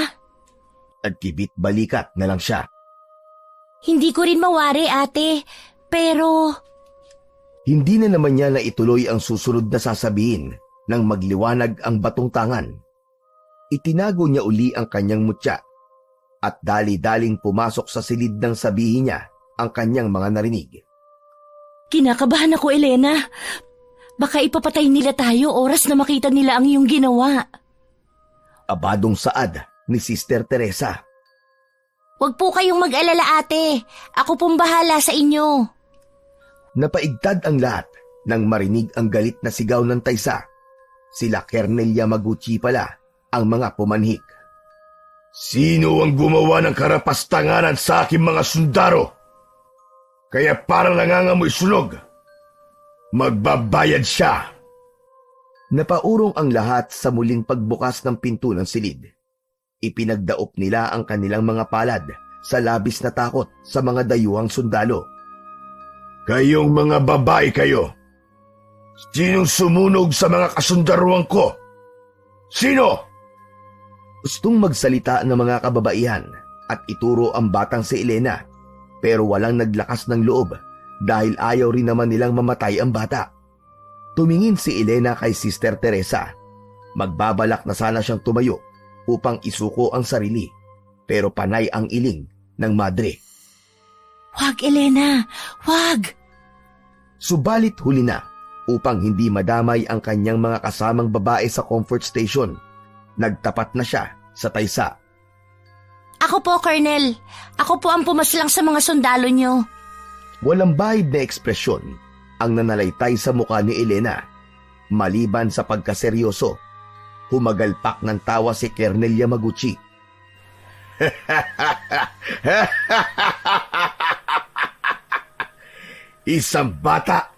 Nagkibit balikat na lang siya. Hindi ko rin mawari, ate. Pero... Hindi na naman niya na ituloy ang susunod na sasabihin nang magliwanag ang batong tangan. Itinago niya uli ang kanyang mutya at dali-daling pumasok sa silid ng sabihin niya ang kanyang mga narinig. Kinakabahan ako, Elena. Baka ipapatay nila tayo oras na makita nila ang iyong ginawa. Abadong saad ni Sister Teresa. Huwag po kayong mag-alala, ate. Ako pong bahala sa inyo. Napaigtad ang lahat nang marinig ang galit na sigaw ng Taysa. Sila Kernel Yamaguchi pala ang mga pumanhik. Sino ang gumawa ng karapastanganan sa aking mga sundaro? Kaya parang nangangamoy sunog. Magbabayad siya. Napaurong ang lahat sa muling pagbukas ng pinto ng silid. Ipinagdaop nila ang kanilang mga palad sa labis na takot sa mga dayuhang sundalo. Kayong mga babae kayo. Sinong sumunog sa mga kasundaruan ko? Sino? Gustong magsalita ng mga kababaihan at ituro ang batang si Elena, pero walang naglakas ng loob dahil ayaw rin naman nilang mamatay ang bata. Tumingin si Elena kay Sister Teresa. Magbabalak na sana siyang tumayo upang isuko ang sarili, pero panay ang iling ng madre. Wag, Elena. Wag! Subalit huli na upang hindi madamay ang kanyang mga kasamang babae sa comfort station. Nagtapat na siya sa Taysa. Ako po, Colonel. Ako po ang pumaslang sa mga sundalo niyo. Walang bahid na ekspresyon ang nanalaitay sa mukha ni Elena. Maliban sa pagkaseryoso, humagalpak ng tawa si Kernel Yamaguchi. Isang bata?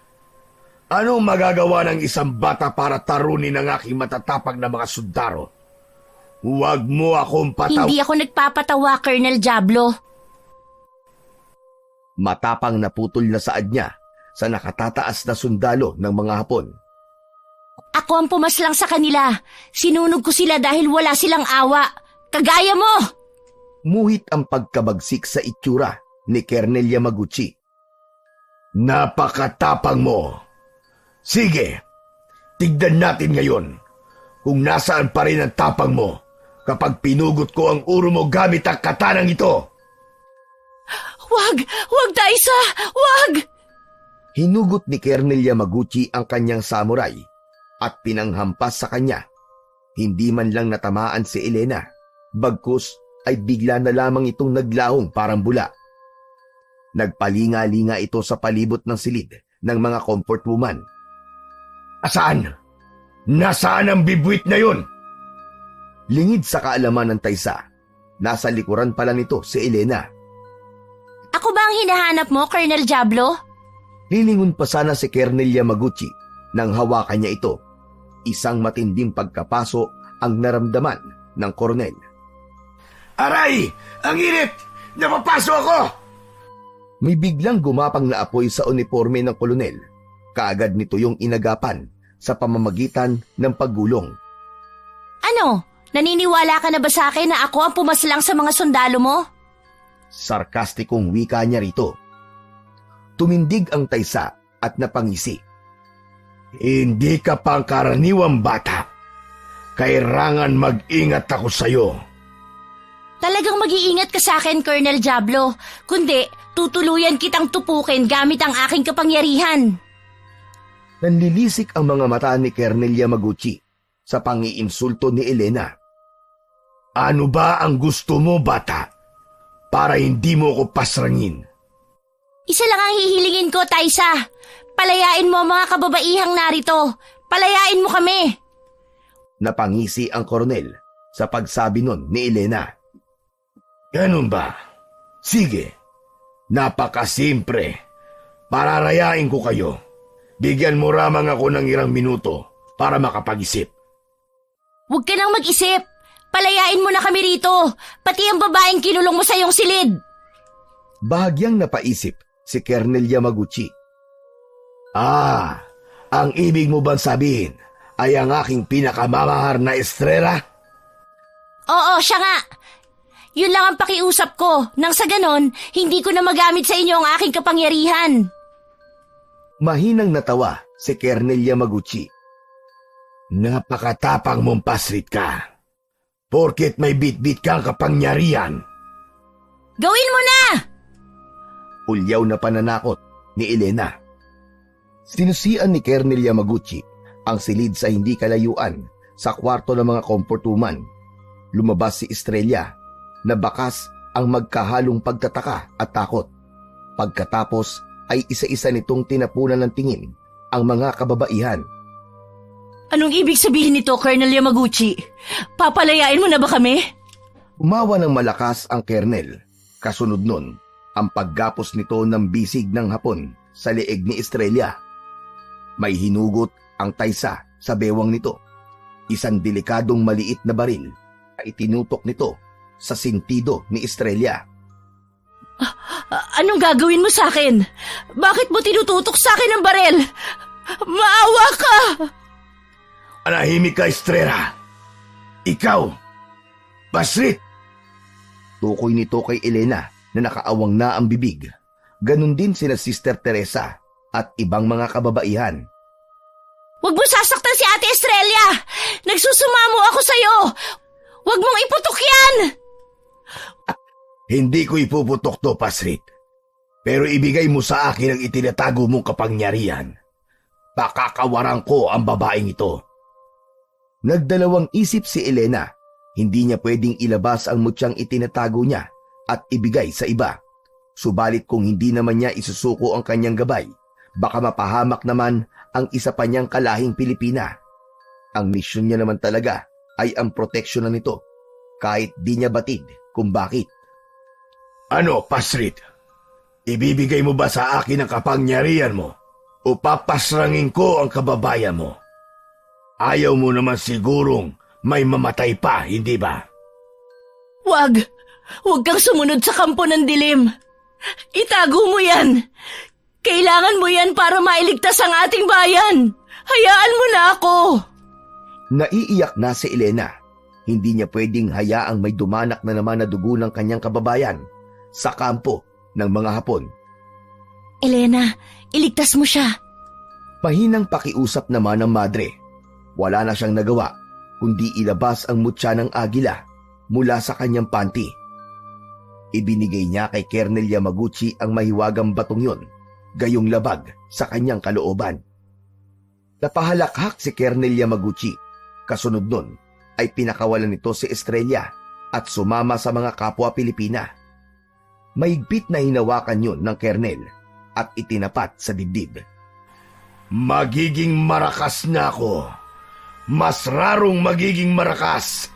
Anong magagawa ng isang bata para tarunin ang aking matatapang na mga sundaro? Huwag mo akong Hindi ako nagpapatawa, Colonel Diablo. Matapang naputol na saad niya sa nakatataas na sundalo ng mga Hapon. Ako ang pumaslang sa kanila. Sinunog ko sila dahil wala silang awa. Kagaya mo! Muhit ang pagkabagsik sa itsura ni Kernel Yamaguchi. Napakatapang mo. Sige, tignan natin ngayon kung nasaan pa rin ang tapang mo kapag pinugot ko ang ulo mo gamit ang katanang ito. Wag! Wag, Taysa! Wag! Hinugot ni Kernel Yamaguchi ang kanyang samurai at pinanghampas sa kanya. Hindi man lang natamaan si Elena, bagkus ay bigla na lamang itong naglahong parang bula. Nagpalinga-linga ito sa palibot ng silid ng mga comfort woman. Asaan? Nasaan ang bibwit na yun? Lingid sa kaalaman ng Taysa, nasa likuran pala nito si Elena. Ako ba ang hinahanap mo, Colonel Diablo? Lilingon pa sana si Kernel Yamaguchi nang hawakan niya ito. Isang matinding pagkapaso ang naramdaman ng koronel. Aray! Ang init! Napapaso ako! May biglang gumapang na apoy sa uniforme ng kolonel. Kaagad nito yung inagapan sa pamamagitan ng paggulong. Ano? Naniniwala ka na ba sa akin na ako ang pumaslang sa mga sundalo mo? Sarkastikong wika niya rito. Tumindig ang Taysa at napangisi. Hindi ka pangkaraniwang bata. Kailangan mag-ingat ako sa'yo. Talagang mag-iingat ka sa akin, Colonel Diablo. Kundi, tutuluyan kitang tupukin gamit ang aking kapangyarihan. Nanlilisik ang mga mata ni Kernel Yamaguchi sa pangiinsulto ni Elena. Ano ba ang gusto mo, bata? Para hindi mo ko pasrangin. Isa lang ang hihilingin ko, Taysa. Palayain mo ang mga kababaihang narito. Palayain mo kami. Napangisi ang koronel sa pagsabi nun ni Elena. Ganun ba? Sige. Napakasimple. Pararayain ko kayo. Bigyan mo ramang ako ng ilang minuto para makapag-isip. Huwag ka nang mag-isip. Palayain mo na kami rito. Pati ang babaeng kinulong mo sa iyong silid. Bahagyang napaisip si Kernel Yamaguchi. Ang ibig mo bang sabihin ay ang aking pinakamamahar na estrela? Oo, siya nga. Yun lang ang pakiusap ko. Nang sa ganon, hindi ko na magamit sa inyo ang aking kapangyarihan. Mahinang natawa si Kernel Yamaguchi. Napakatapang mong pasrit ka. Porket may bit-bit kang kapangyarihan. Gawin mo na! Ulyaw na pananakot ni Elena. Sinusian ni Colonel Yamaguchi ang silid sa hindi kalayuan sa kwarto ng mga komportuman. Lumabas si Estrella na bakas ang magkahalong pagtataka at takot. Pagkatapos ay isa-isa nitong tinapunan ng tingin ang mga kababaihan. Anong ibig sabihin nito, Colonel Yamaguchi? Papalayain mo na ba kami? Umawa ng malakas ang Colonel. Kasunod nun, ang paggapos nito ng bisig ng hapon sa leeg ni Estrella. May hinugot ang taysa sa bewang nito. Isang delikadong maliit na baril na itinutok nito sa sintido ni Estrella. Anong gagawin mo sa akin? Bakit mo tinututok sa akin ang barel? Maawa ka! Anahimik ka, Estrella! Ikaw! Basrit! Tukoy nito kay Elena na nakaawang na ang bibig. Ganon din sina Sister Teresa at ibang mga kababaihan. Huwag mo sasaktan si Ate Estrella! Nagsusumamo ako sa'yo! Huwag mong iputok yan! Hindi ko ipuputok to, Pasrit. Pero ibigay mo sa akin ang itinatago mong kapangyarihan. Pakakawaran ko ang babaeng ito. Nagdalawang isip si Elena. Hindi niya pwedeng ilabas ang mutyang itinatago niya at ibigay sa iba. Subalit kung hindi naman niya isusuko ang kanyang gabay, baka mapahamak naman ang isa pa niyang kalahing Pilipina. Ang misyon niya naman talaga ay ang proteksyonan nito, kahit di niya batid kung bakit. Ano, Pasrit? Ibibigay mo ba sa akin ang kapangyarihan mo o papasrangin ko ang kababayan mo? Ayaw mo naman sigurong may mamatay pa, hindi ba? Huwag kang sumunod sa kampo ng dilim. Itago mo yan. Kailangan mo yan para mailigtas ang ating bayan. Hayaan mo na ako. Naiiyak na si Elena. Hindi niya pwedeng hayaang may dumanak na naman na dugo ng kanyang kababayan sa kampo ng mga Hapon. Elena, iligtas mo siya. Mahinang pakiusap naman ng madre. Wala na siyang nagawa kundi ilabas ang mutya ng agila mula sa kanyang panty. Ibinigay niya kay Colonel Yamaguchi ang mahiwagang batong yun, gayong labag sa kanyang kalooban. Napahalakhak si Colonel Yamaguchi. Kasunod nun ay pinakawalan nito si Estrella at sumama sa mga kapwa Pilipina. Mahigpit na hinawakan yun ng Colonel at itinapat sa dibdib. Magiging marakas na ako. Mas rarong magiging marakas.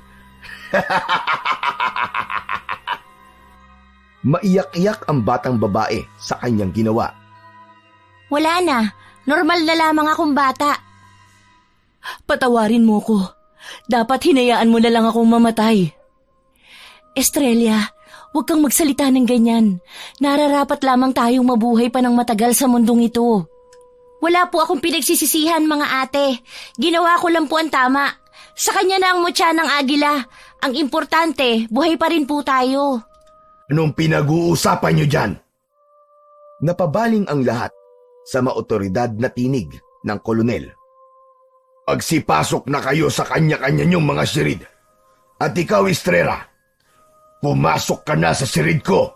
Maiyak-iyak ang batang babae sa kanyang ginawa. Wala na. Normal na lamang akong bata. Patawarin mo ko. Dapat hinayaan mo na lang akong mamatay. Estrella, huwag kang magsalita ng ganyan. Nararapat lamang tayong mabuhay pa ng matagal sa mundong ito. Wala po akong pinagsisisihan, mga ate. Ginawa ko lang po ang tama. Sa kanya na ang mutya ng agila. Ang importante, buhay pa rin po tayo. Anong pinag-uusapan niyo dyan? Napabaling ang lahat sa maotoridad na tinig ng kolonel. Pagsipasok na kayo sa kanya-kanya niyong mga sirid. At ikaw, Estrella, pumasok ka na sa sirid ko.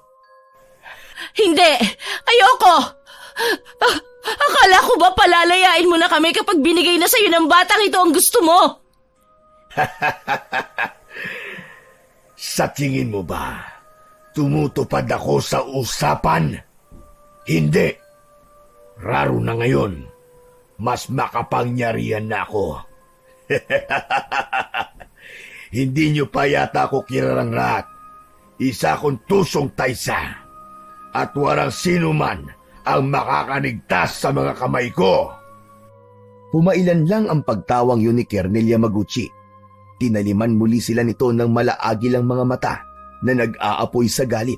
Hindi! Ayoko! Akala ko ba palalayain mo na kami kapag binigay na sa'yo ng batang ito ang gusto mo? Sa tingin mo ba, tumutupad ako sa usapan? Hindi. Raro na ngayon, mas makapangyarihan na ako. Hindi niyo pa yata ako kilalang lahat. Isa akong tusong taysa. At walang sino man ang makakanigtas sa mga kamay ko. Pumailan lang ang pagtawang yun ni Colonel Yamaguchi. Tinaliman muli sila nito ng malaagilang mga mata na nag-aapoy sa galit.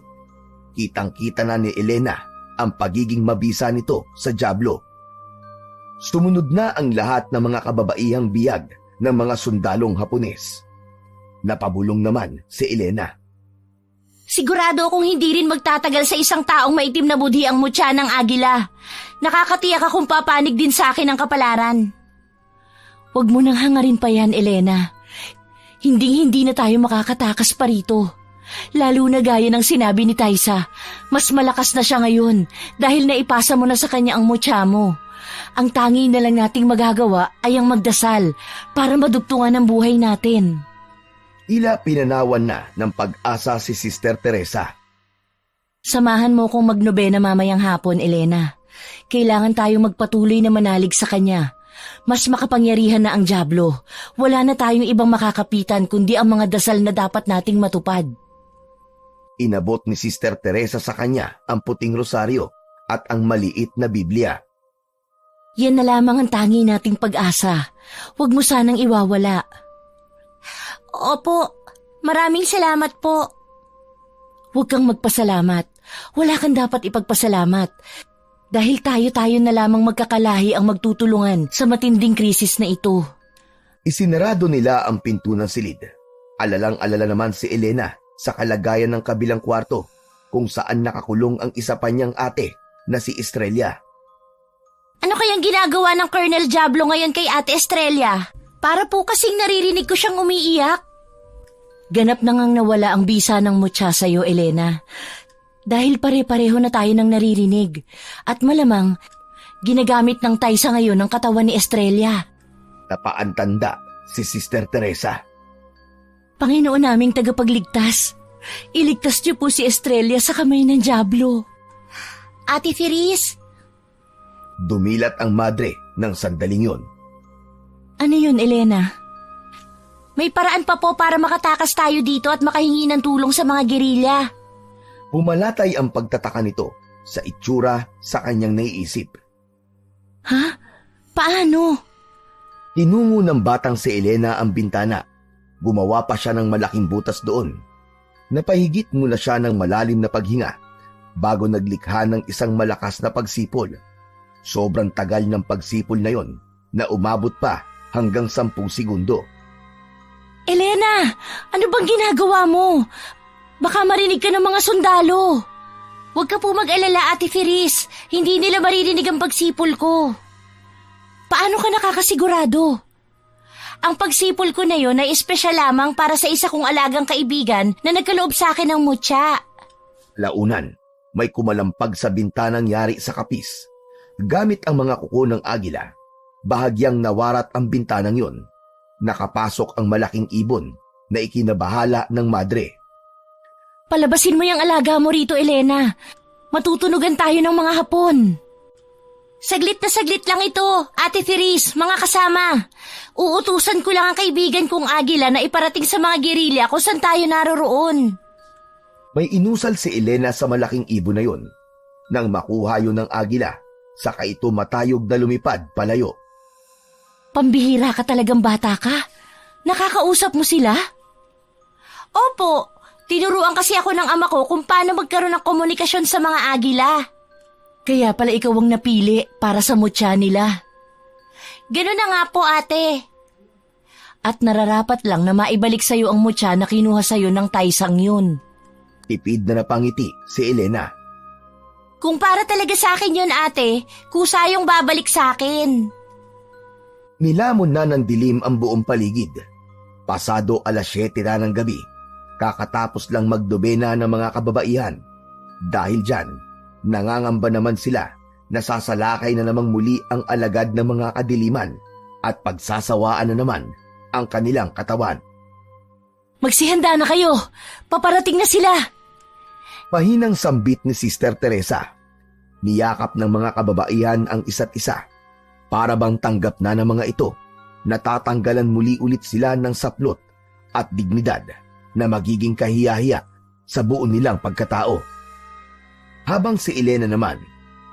Kitang-kita na ni Elena ang pagiging mabisa nito sa dyablo. Sumunod na ang lahat ng mga kababaihang biyag ng mga sundalong Hapones. Napabulong naman si Elena. Sigurado akong hindi rin magtatagal sa isang taong maitim na budhi ang mutya ng agila. Nakakatiyak akong papanig din sa akin ang kapalaran. Huwag mo nang hangarin pa yan, Elena. Hindi na tayo makakatakas pa rito. Lalo na gaya ng sinabi ni Taisa, mas malakas na siya ngayon dahil naipasa mo na sa kanya ang mutya mo. Ang tangi na lang nating magagawa ay ang magdasal para madugtungan ang buhay natin. Tila pinanawan na ng pag-asa si Sister Teresa. Samahan mo kong magnobena mamayang hapon, Elena. Kailangan tayong magpatuloy na manalig sa kanya. Mas makapangyarihan na ang dyablo. Wala na tayong ibang makakapitan kundi ang mga dasal na dapat nating matupad. Inabot ni Sister Teresa sa kanya ang puting rosaryo at ang maliit na Biblia. Yan na lamang ang tangi nating pag-asa. Huwag mo sanang iwawala. Opo, maraming salamat po. Huwag kang magpasalamat. Wala kang dapat ipagpasalamat. Dahil tayo-tayo na lamang magkakalahi ang magtutulungan sa matinding krisis na ito. Isinarado nila ang pinto ng silid. Alalang-alala naman si Elena sa kalagayan ng kabilang kwarto kung saan nakakulong ang isa pa niyang ate na si Estrella. Ano kayang ginagawa ng Colonel Diablo ngayon kay Ate Estrella? Para po kasing naririnig ko siyang umiiyak. Ganap na ngang nawala ang bisa ng mutya sa'yo, Elena. Dahil pare-pareho na tayo ng naririnig. At malamang, ginagamit ng Taisa ngayon ng katawan ni Estrella. Napaantanda si Sister Teresa. Panginoon naming tagapagligtas, iligtas niyo po si Estrella sa kamay ng Diablo. Ate Firis! Dumilat ang madre ng sandaling yun. Ano yun, Elena? May paraan pa po para makatakas tayo dito at makahingi ng tulong sa mga gerilya. Pumalatay ang pagtataka nito sa itsura sa kanyang naiisip. Ha? Paano? Tinungo ng batang si Elena ang bintana. Gumawa pa siya ng malaking butas doon. Napahigit mula siya ng malalim na paghinga bago naglikha ng isang malakas na pagsipol. Sobrang tagal ng pagsipol na yon na umabot pa hanggang 10 segundo. Elena, ano bang ginagawa mo? Baka marinig ka ng mga sundalo. Huwag ka po mag-alala, Ate Firis. Hindi nila maririnig ang pagsipol ko. Paano ka nakakasigurado? Ang pagsipol ko na yon ay espesyal lamang para sa isa kong alagang kaibigan na nagkaloob sa akin ng mutya. Launan, may kumalampag sa bintanang yari sa kapis. Gamit ang mga kuko ng agila, bahagyang nawarat ang bintanang yon. Nakapasok ang malaking ibon na ikinabahala ng madre. Palabasin mo yung alaga mo rito, Elena. Matutunugan tayo ng mga hapon. Saglit na saglit lang ito, Ate Firis, mga kasama. Uutusan ko lang ang kaibigan kong agila na iparating sa mga gerilya kung saan tayo naroroon. May inusal si Elena sa malaking ibon na yon. Nang makuha yun ng agila, saka ito matayog na lumipad palayo. Pambihira ka talagang bata ka. Nakakausap mo sila? Opo, tinuruan kasi ako ng ama ko kung paano magkaroon ng komunikasyon sa mga agila. Kaya pala ikaw ang napili para sa mutya nila. Ganun na nga po, ate. At nararapat lang na maibalik sa'yo ang mutya na kinuha sa'yo ng Taisang yun. Tipid na napangiti si Elena. Kung para talaga sa akin yun, ate, kusa yung babalik sa akin. Nilamon na ng dilim ang buong paligid. Pasado 7:00 na ng gabi, kakatapos lang magdobena ng mga kababaihan. Dahil dyan, nangangamba naman sila na sasalakay na namang muli ang alagad ng mga kadiliman at pagsasawaan na naman ang kanilang katawan. Magsihanda na kayo! Paparating na sila! Pahinang sambit ni Sister Teresa. Niyakap ng mga kababaihan ang isa't isa. Para bang tanggap na ng mga ito, natatanggalan muli ulit sila ng saplot at dignidad na magiging kahiyahiya sa buo nilang pagkatao. Habang si Elena naman,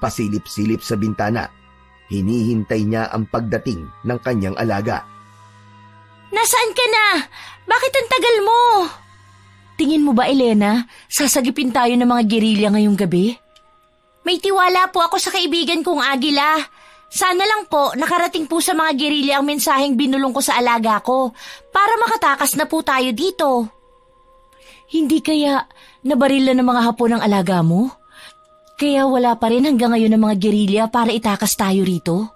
pasilip-silip sa bintana, hinihintay niya ang pagdating ng kanyang alaga. Nasaan ka na? Bakit ang tagal mo? Tingin mo ba, Elena, sasagipin tayo ng mga gerilya ngayong gabi? May tiwala po ako sa kaibigan kong agila. Sana lang po nakarating po sa mga gerilya ang mensaheng binulong ko sa alaga ko para makatakas na po tayo dito. Hindi kaya nabaril na ng mga Hapon ang alaga mo? Kaya wala pa rin hanggang ngayon ang mga gerilya para itakas tayo rito?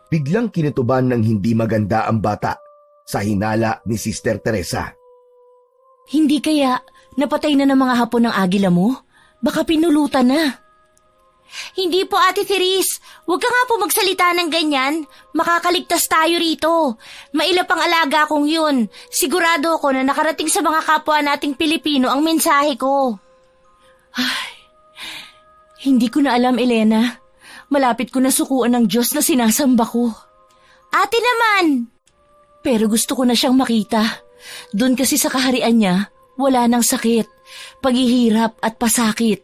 Biglang kinutuban ng hindi maganda ang bata sa hinala ni Sister Teresa. Hindi kaya napatay na ng mga Hapon ang agila mo? Baka pinulutan na. Hindi po, Ate Therese. Huwag ka nga po magsalita ng ganyan. Makakaligtas tayo rito. Mailap ang alaga kong yun. Sigurado ako na nakarating sa mga kapwa nating Pilipino ang mensahe ko. Hindi ko na alam, Elena. Malapit ko na sukuan ng Diyos na sinasamba ko. Ate naman! Pero gusto ko na siyang makita. Doon kasi sa kaharian niya, wala nang sakit, paghihirap at pasakit.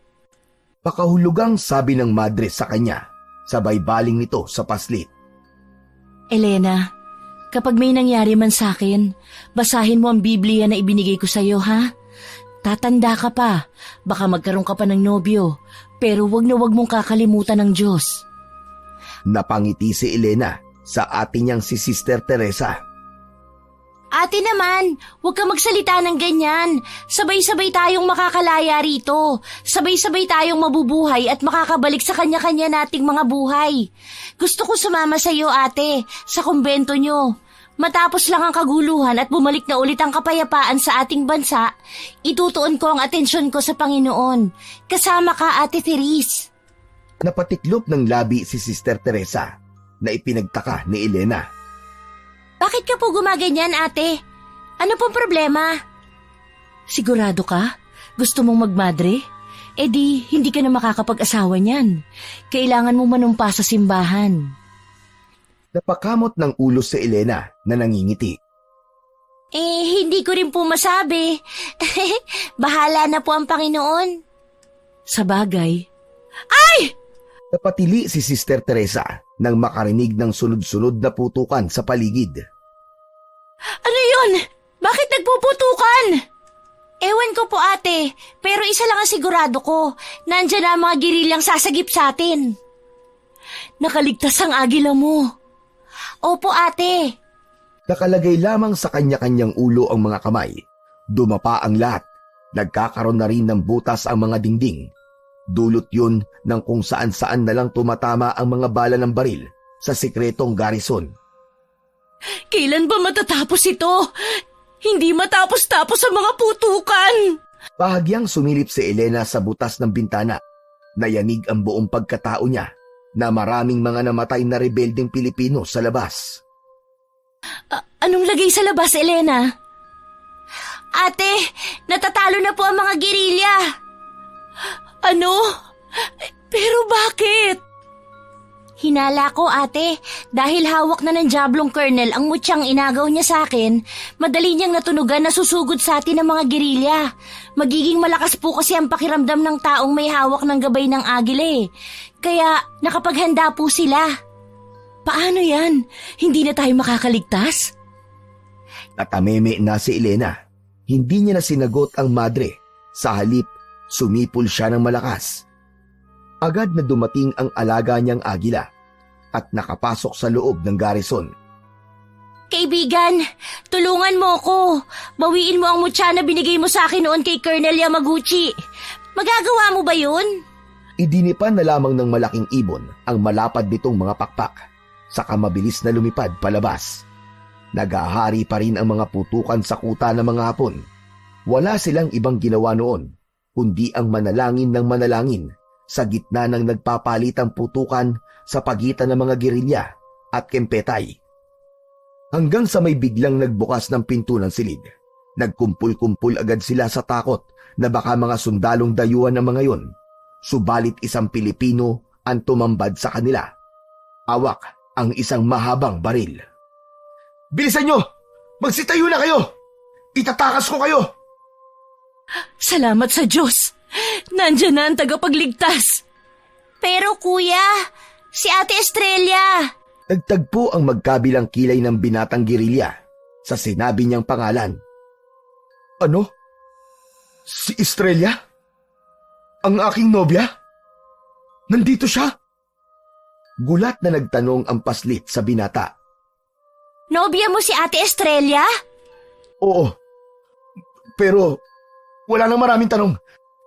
Pakahulugang sabi ng madre sa kanya, sabay baling nito sa paslit. Elena, kapag may nangyari man sa akin, basahin mo ang Biblia na ibinigay ko sa'yo, ha? Tatanda ka pa, baka magkaroon ka pa ng nobyo, pero wag na wag mong kakalimutan ng Diyos. Napangiti si Elena sa ate niyang si Sister Teresa. Ate naman, huwag ka magsalita ng ganyan. Sabay-sabay tayong makakalaya rito. Sabay-sabay tayong mabubuhay at makakabalik sa kanya-kanya nating mga buhay. Gusto ko sumama sa iyo, ate, sa kumbento nyo. Matapos lang ang kaguluhan at bumalik na ulit ang kapayapaan sa ating bansa, itutuon ko ang atensyon ko sa Panginoon. Kasama ka, Ate Therese. Napatiklop ng labi si Sister Teresa na ipinagtaka ni Elena. Bakit ka po gumaganyan, ate? Ano pong problema? Sigurado ka? Gusto mong magmadre? E di, hindi ka na makakapag-asawa niyan. Kailangan mo manumpa sa simbahan. Napakamot ng ulo si Elena na nangingiti. Hindi ko rin po masabi. Bahala na po ang Panginoon. Sa bagay. Ay! Napatili si Sister Teresa nang makarinig ng sunod-sunod na putukan sa paligid. Ano yun? Bakit nagpuputukan? Ewan ko po, ate, pero isa lang ang sigurado ko. Nandyan na ang mga gerilyang sasagip sa atin. Nakaligtas ang agila mo. Opo, ate. Nakalagay lamang sa kanya-kanyang ulo ang mga kamay. Dumapa ang lahat. Nagkakaroon na rin ng butas ang mga dingding. Dulot yun ng kung saan-saan na lang tumatama ang mga bala ng baril sa sikretong garrison. Kailan ba matatapos ito? Hindi matapos-tapos ang mga putukan. Bahagyang sumilip si Elena sa butas ng bintana. Nayanig ang buong pagkatao niya na maraming mga namatay na rebeldeng Pilipino sa labas. Anong lagay sa labas, Elena? Ate, natatalo na po ang mga gerilya. Ano? Pero bakit? Hinala ko, ate, dahil hawak na ng Diablong Colonel ang mutyang inagaw niya sa akin, madali niyang natunugan na susugod sa atin ng mga gerilya. Magiging malakas po kasi ang pakiramdam ng taong may hawak ng gabay ng agile. Kaya nakapaghanda po sila. Paano yan? Hindi na tayo makakaligtas? Natameme na si Elena. Hindi niya na sinagot ang madre. Sa halip, sumipol siya ng malakas. Agad na dumating ang alaga niyang agila at nakapasok sa loob ng garrison. Kaibigan, tulungan mo ko. Bawiin mo ang mutya na binigay mo sa akin noon kay Colonel Yamaguchi. Magagawa mo ba yun? Idinipan na lamang ng malaking ibon ang malapad nitong mga pakpak, saka mabilis na lumipad palabas. Nagahari pa rin ang mga putukan sa kuta ng mga Hapon. Wala silang ibang ginawa noon, kundi ang manalangin ng manalangin sa gitna ng nagpapalitang putukan sa pagitan ng mga gerilya at kempetay. Hanggang sa may biglang nagbukas ng pinto ng silid. Nagkumpul-kumpul agad sila sa takot na baka mga sundalong dayuhan ng mga yon. Subalit isang Pilipino ang tumambad sa kanila. Awak ang isang mahabang baril. "Bilisan nyo! Magsitayo na kayo! Itatakas ko kayo!" Salamat sa Diyos! Nandiyan na ang tagapagligtas. Pero kuya, si Ate Estrella. Nagtagpo ang magkabilang kilay ng binatang gerilya sa sinabi niyang pangalan. "Ano? Si Estrella? Ang aking nobya? Nandito siya?" Gulat na nagtanong ang paslit sa binata. Nobya mo si Ate Estrella? "Oo. Pero wala nang maraming tanong.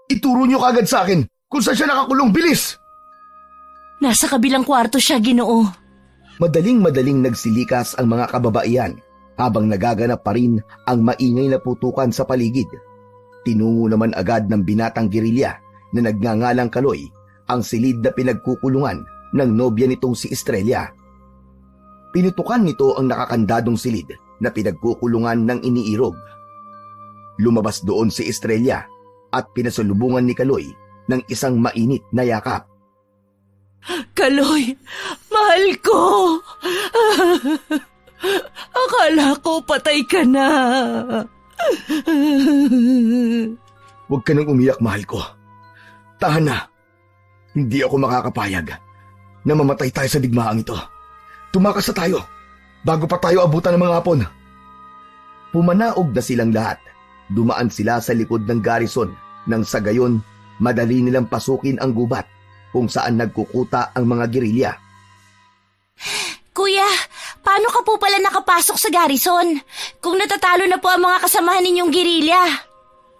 Ituro niyo kagad sa akin kung saan siya nakakulong. Bilis!" Nasa kabilang kwarto siya, Ginoo. Madaling-madaling nagsilikas ang mga kababaihan habang nagaganap pa rin ang maingay na putukan sa paligid. Tinungo naman agad ng binatang gerilya na nagngangalang Kaloy ang silid na pinagkukulungan ng nobya nitong si Estrella. Pinutukan nito ang nakakandadong silid na pinagkukulungan ng iniirog. Lumabas doon si Estrella at pinasalubungan ni Kaloy ng isang mainit na yakap. Kaloy, mahal ko! Akala ko patay ka na. Huwag ka nang umiyak, mahal ko. Tahan na. Hindi ako makakapayag na mamatay tayo sa digmaang ito. Tumakas na tayo bago pa tayo abutan ng mga hapon. Pumanaog na silang lahat. Dumaan sila sa likod ng garrison nang sa gayon madali nilang pasukin ang gubat kung saan nagkukuta ang mga gerilya. Kuya, paano ka po pala nakapasok sa garrison? Kung natatalo na po ang mga kasamahan ninyong gerilya.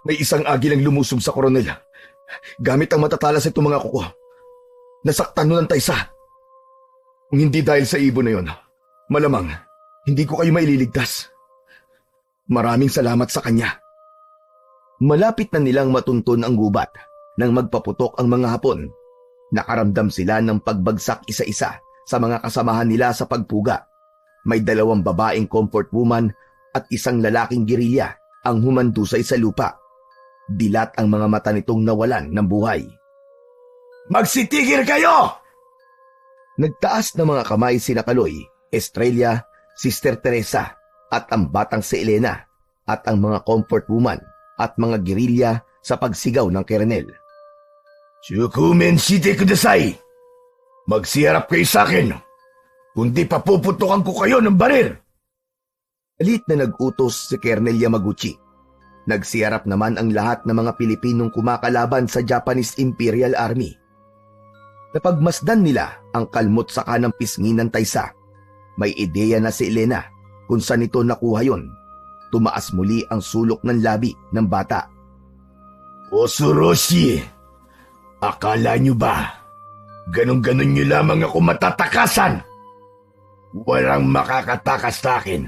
May isang agilang lumusog sa koronel. Gamit ang matatalas itong mga kuko. Nasaktan nun ang taysa. Kung hindi dahil sa ibon na yon, malamang hindi ko kayo maililigtas. Maraming salamat sa kanya. Malapit na nilang matunton ang gubat nang magpaputok ang mga Hapon. Nakaramdam sila ng pagbagsak isa-isa sa mga kasamahan nila sa pagpuga. May 2 babaeng comfort woman at isang lalaking gerilya ang humandusay sa lupa. Dilat ang mga mata nitong nawalan ng buhay. Magsitigil kayo! Nagtaas ng mga kamay sina Kaloy, Estrella, Sister Teresa at ang batang si Elena at ang mga comfort woman at mga gerilya sa pagsigaw ng Kernel. Shukumen shite kudasai! Magsiharap kayo sa akin, kundi papuputukan ko kayo ng barir! Alit na nag-utos si Kernel Yamaguchi. Nagsiharap naman ang lahat ng mga Pilipinong kumakalaban sa Japanese Imperial Army. Napagmasdan nila ang kalmot sa kanang pisngi ng taysa. May ideya na si Elena kung saan ito nakuha yon. Tumaas muli ang sulok ng labi ng bata. Osoroshi! Akala nyo ba? Ganon-ganon nyo lamang ako matatakasan? Walang makakatakas sa akin.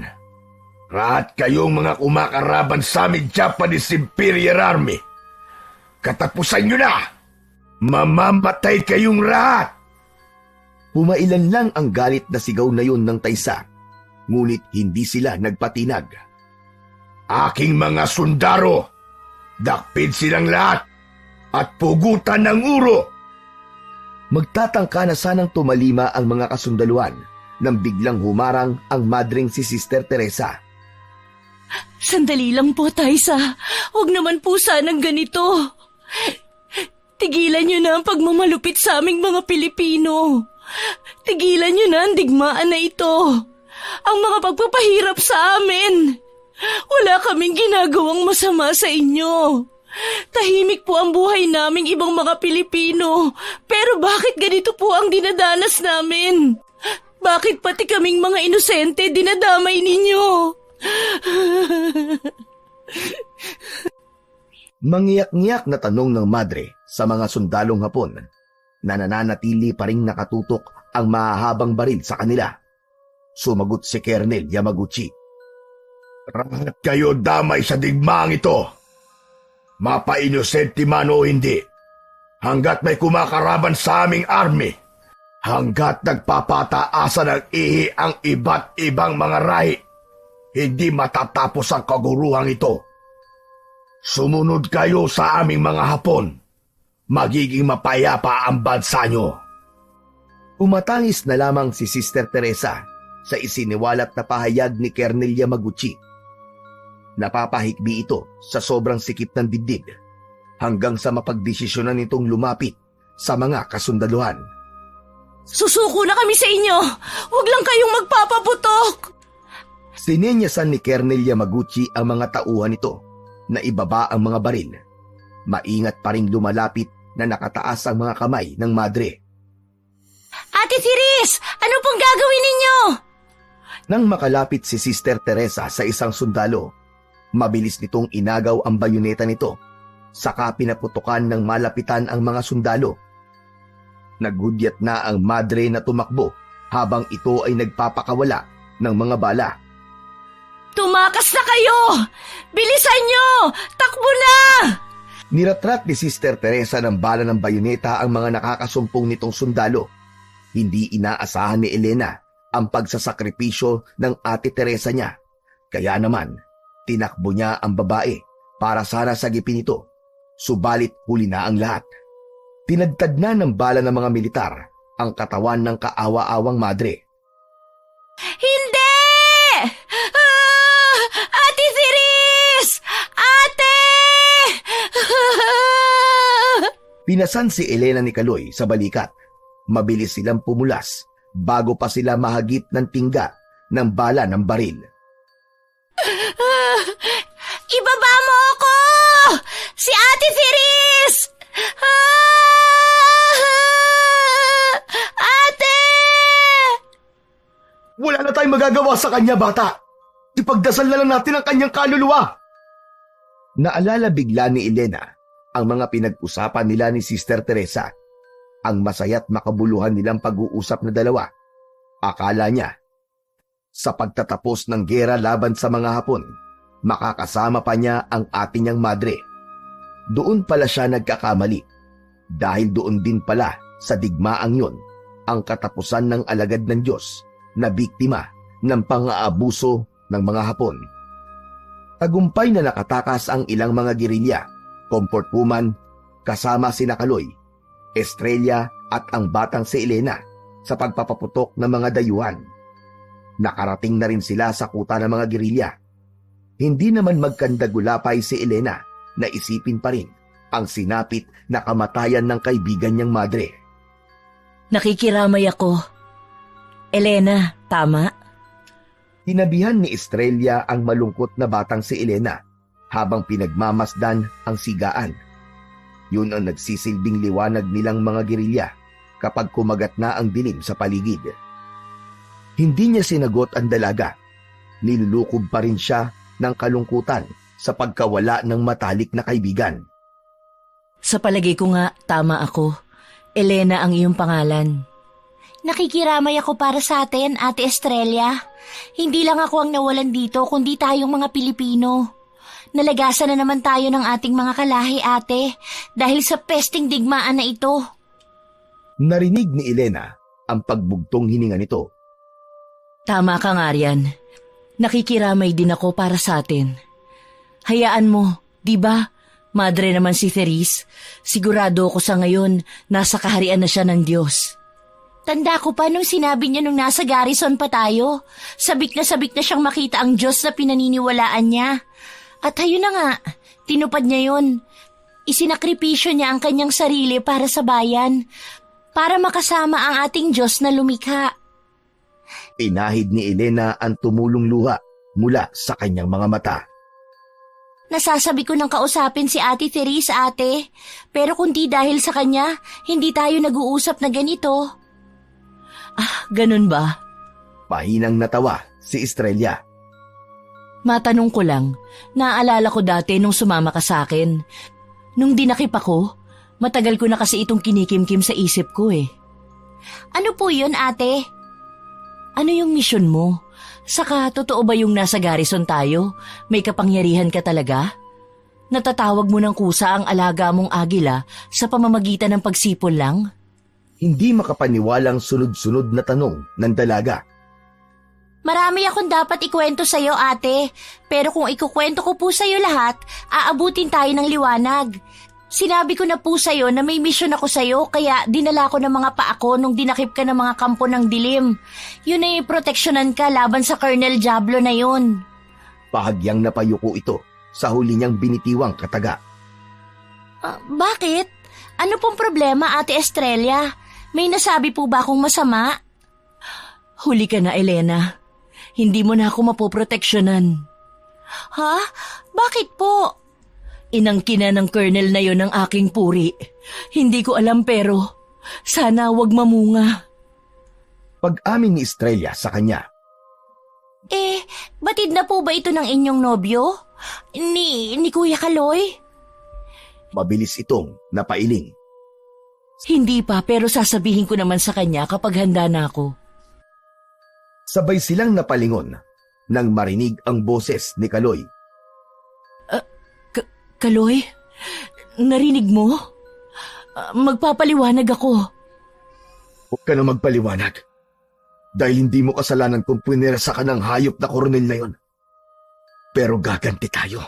Lahat kayong mga kumakaraban sa aming Japanese Imperial Army. Katapusan nyo na! Mamamatay kayong lahat! Pumailan lang ang galit na sigaw na yun ng taysa, ngunit hindi sila nagpatinag. Aking mga sundaro, dakpin silang lahat at pugutan ng uro! Magtatangka na sanang tumalima ang mga kasundaluhan nang biglang humarang ang madring si Sister Teresa. Sandali lang po, Taysa. Huwag naman po sanang ganito. Tigilan niyo na ang pagmamalupit sa aming mga Pilipino. Tigilan niyo na ang digmaan na ito. Ang mga pagpapahirap sa amin. Wala kaming ginagawang masama sa inyo. Tahimik po ang buhay naming ibang mga Pilipino. Pero bakit ganito po ang dinadanas namin? Bakit pati kaming mga inosente dinadamay ninyo? Mangiyak-ngiyak na tanong ng madre sa mga sundalong Hapon na nananatili pa ring nakatutok ang mahahabang baril sa kanila. Sumagot si Kernel Yamaguchi. Lahat kayo damay sa digmaang ito. Mapa-inosente man o hindi. Hanggat may kumakaraban sa aming army. Hanggat nagpapataasa ng ihi ang iba't ibang mga rahi. Hindi matatapos ang kaguruhang ito. Sumunod kayo sa aming mga Hapon. Magiging mapayapa ang bansa nyo. Umatangis na lamang si Sister Teresa sa isiniwalat na pahayag ni Kernel Yamaguchi. Napapahikbi ito sa sobrang sikip ng dibdib hanggang sa mapagdesisyonan nitong lumapit sa mga kasundaluhan. Susuko na kami sa inyo! Huwag lang kayong magpapaputok! Sinenyasan ni Kernel Yamaguchi ang mga tauhan nito na ibaba ang mga baril. Maingat pa rin lumalapit na nakataas ang mga kamay ng madre. Ate Therese, ano pong gagawin ninyo? Nang makalapit si Sister Teresa sa isang sundalo, mabilis nitong inagaw ang bayoneta nito, saka pinaputukan ng malapitan ang mga sundalo. Naghudyat na ang madre na tumakbo habang ito ay nagpapakawala ng mga bala. Tumakas na kayo! Bilisan nyo! Takbo na! Niratrat ni Sister Teresa ng bala ng bayoneta ang mga nakakasumpong nitong sundalo. Hindi inaasahan ni Elena ang pagsasakripisyo ng Ate Teresa niya. Kaya naman, tinakbo niya ang babae para sana sagipin ito. Subalit huli na ang lahat. Tinadtad na ng bala ng mga militar ang katawan ng kaawa-awang madre. Hindi! Ate Ceres! Ate! Pinasan si Elena ni Kaloy sa balikat. Mabilis silang pumulas bago pa sila mahagip ng tingga ng bala ng baril. Ibaba mo ako! Si Ate Ceres! Ate! Wala na tayong magagawa sa kanya, bata. Ipagdasal na lang natin ang kanyang kaluluwa. Naalala bigla ni Elena ang mga pinag-usapan nila ni Sister Teresa. Ang masaya't makabuluhan nilang pag-uusap na dalawa. Akala niya, sa pagtatapos ng gera laban sa mga Hapon, makakasama pa niya ang ate niyang madre. Doon pala siya nagkakamali. Dahil doon din pala sa digmaang yon ang katapusan ng alagad ng Diyos na biktima ng pang-aabuso ng mga Hapon. Tagumpay na nakatakas ang ilang mga gerilya, comfort woman, kasama sina Kaloy, Estrella at ang batang si Elena sa pagpapaputok ng mga dayuhan. Nakarating na rin sila sa kuta ng mga gerilya. Hindi naman magkandagulapay si Elena na isipin pa rin ang sinapit na kamatayan ng kaibigan niyang madre. Nakikiramay ako. Elena, tama? Tinabihan ni Estrella ang malungkot na batang si Elena habang pinagmamasdan ang sigaan. Yun ang nagsisilbing liwanag nilang mga gerilya kapag kumagat na ang dilim sa paligid. Hindi niya sinagot ang dalaga. Nilulukob pa rin siya ng kalungkutan sa pagkawala ng matalik na kaibigan. Sa palagay ko nga, tama ako. Elena ang iyong pangalan. Nakikiramay ako para sa atin, Ate Estrella. Hindi lang ako ang nawalan dito, kundi tayong mga Pilipino. Nalagasan na naman tayo ng ating mga kalahi, ate, dahil sa pesting digmaan na ito. Narinig ni Elena ang pagbugtong hininga nito. Tama ka nga riyan. Nakikiramay din ako para sa atin. Hayaan mo, di ba? Madre naman si Therese. Sigurado ako sa ngayon, nasa kaharian na siya ng Diyos. Tanda ko pa nung sinabi niya nung nasa garrison pa tayo. Sabik na siyang makita ang Diyos na pinaniniwalaan niya. At ayun na nga, tinupad niya yun. Isinakripisyo niya ang kanyang sarili para sa bayan, para makasama ang ating Diyos na lumikha. Inahid ni Elena ang tumulong luha mula sa kanyang mga mata. Nasasabi ko nang kausapin si Ate Therese, ate. Pero kundi dahil sa kanya, hindi tayo nag-uusap na ganito. Ah, ganun ba? Pahinang natawa si Estrella. Matanong ko lang, naaalala ko dati nung sumama ka sa akin. Nung dinakip ako, matagal ko na kasi itong kinikimkim sa isip ko eh. Ano po yun, ate? Ano yung misyon mo? Saka, totoo ba yung nasa garrison tayo? May kapangyarihan ka talaga? Natatawag mo ng kusa ang alaga mong agila sa pamamagitan ng pagsipol lang? Hindi makapaniwalang sunod-sunod na tanong ng dalaga. Marami akong dapat ikwento sa'yo, ate. Pero kung ikukwento ko po sa'yo lahat, aabutin tayo ng liwanag. Sinabi ko na po sa'yo na may misyon ako sa'yo, kaya dinala ko ng mga paa ko nung dinakip ka ng mga kampo ng dilim. Yun ay proteksyonan ka laban sa Colonel Diablo na yun. Bahagyang napayuko ito sa huli niyang binitiwang kataga. Bakit? Ano pong problema, Ate Estrella? May nasabi po ba akong masama? Huli ka na, Elena. Hindi mo na ako mapoproteksyonan. Ha? Bakit po? Inangkina ng colonel na yon ang aking puri. Hindi ko alam pero sana wag mamunga. Pag-amin ni Estrella sa kanya. Batid na po ba ito ng inyong nobyo? Ni Kuya Kaloy? Mabilis itong napailing. Hindi pa pero sasabihin ko naman sa kanya kapag handa na ako. Sabay silang napalingon nang marinig ang boses ni Kaloy. Kaloy, Narinig mo? Magpapaliwanag ako. Huwag ka na magpaliwanag. Dahil hindi mo kasalanan kung punersa ka ng hayop na koronel na yon. Pero gaganti tayo.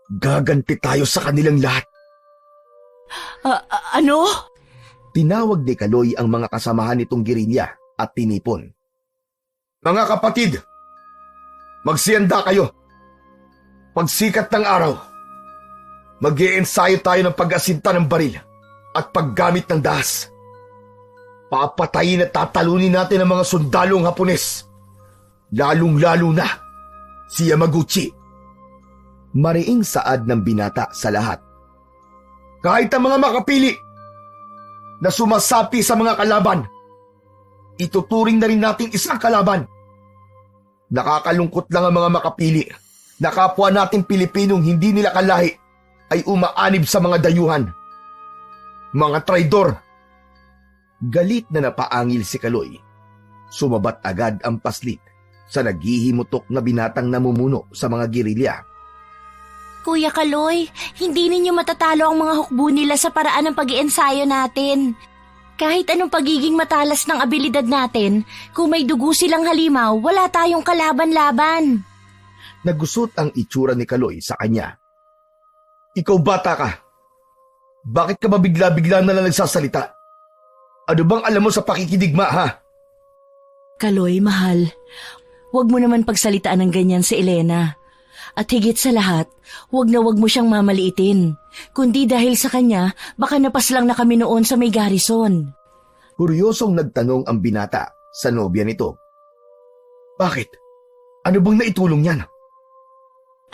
Gaganti tayo sa kanilang lahat. Ano? Tinawag ni Kaloy ang mga kasamahan nitong gerilya at tinipon. Mga kapatid, magsiyanda kayo. Pagsikat ng araw, mag-iensayo tayo ng pag-asinta ng baril at paggamit ng dahas. Papatayin at tatalunin natin ang mga sundalong Hapones, lalong-lalo na si Yamaguchi. Mariing saad ng binata sa lahat. Kahit ang mga makapili na sumasapi sa mga kalaban, ituturing na rin nating isang kalaban. Nakakalungkot lang ang mga makapili na kapwa nating Pilipinong hindi nila kalahi ay umaanib sa mga dayuhan. Mga traidor! Galit na napaangil si Kaloy. Sumabat agad ang paslit sa naghihimutok na binatang namumuno sa mga gerilya. Kuya Kaloy, hindi ninyo matatalo ang mga hukbo nila sa paraan ng pag-iensayo natin. Kahit anong pagiging matalas ng abilidad natin, kung may dugo silang halimaw, wala tayong kalaban-laban. Nagusot ang itsura ni Kaloy sa kanya. Ikaw bata ka. Bakit ka ba bigla-bigla na lang nagsasalita? Ano bang alam mo sa pakikidigma, ha? Kaloy, mahal. Huwag mo naman pagsalitaan ng ganyan si Elena. At higit sa lahat, huwag mo siyang mamaliitin. Kundi dahil sa kanya, baka napaslang na kami noon sa may garrison. Kuryosong nagtanong ang binata sa nobya nito. Bakit? Ano bang naitulong niyan?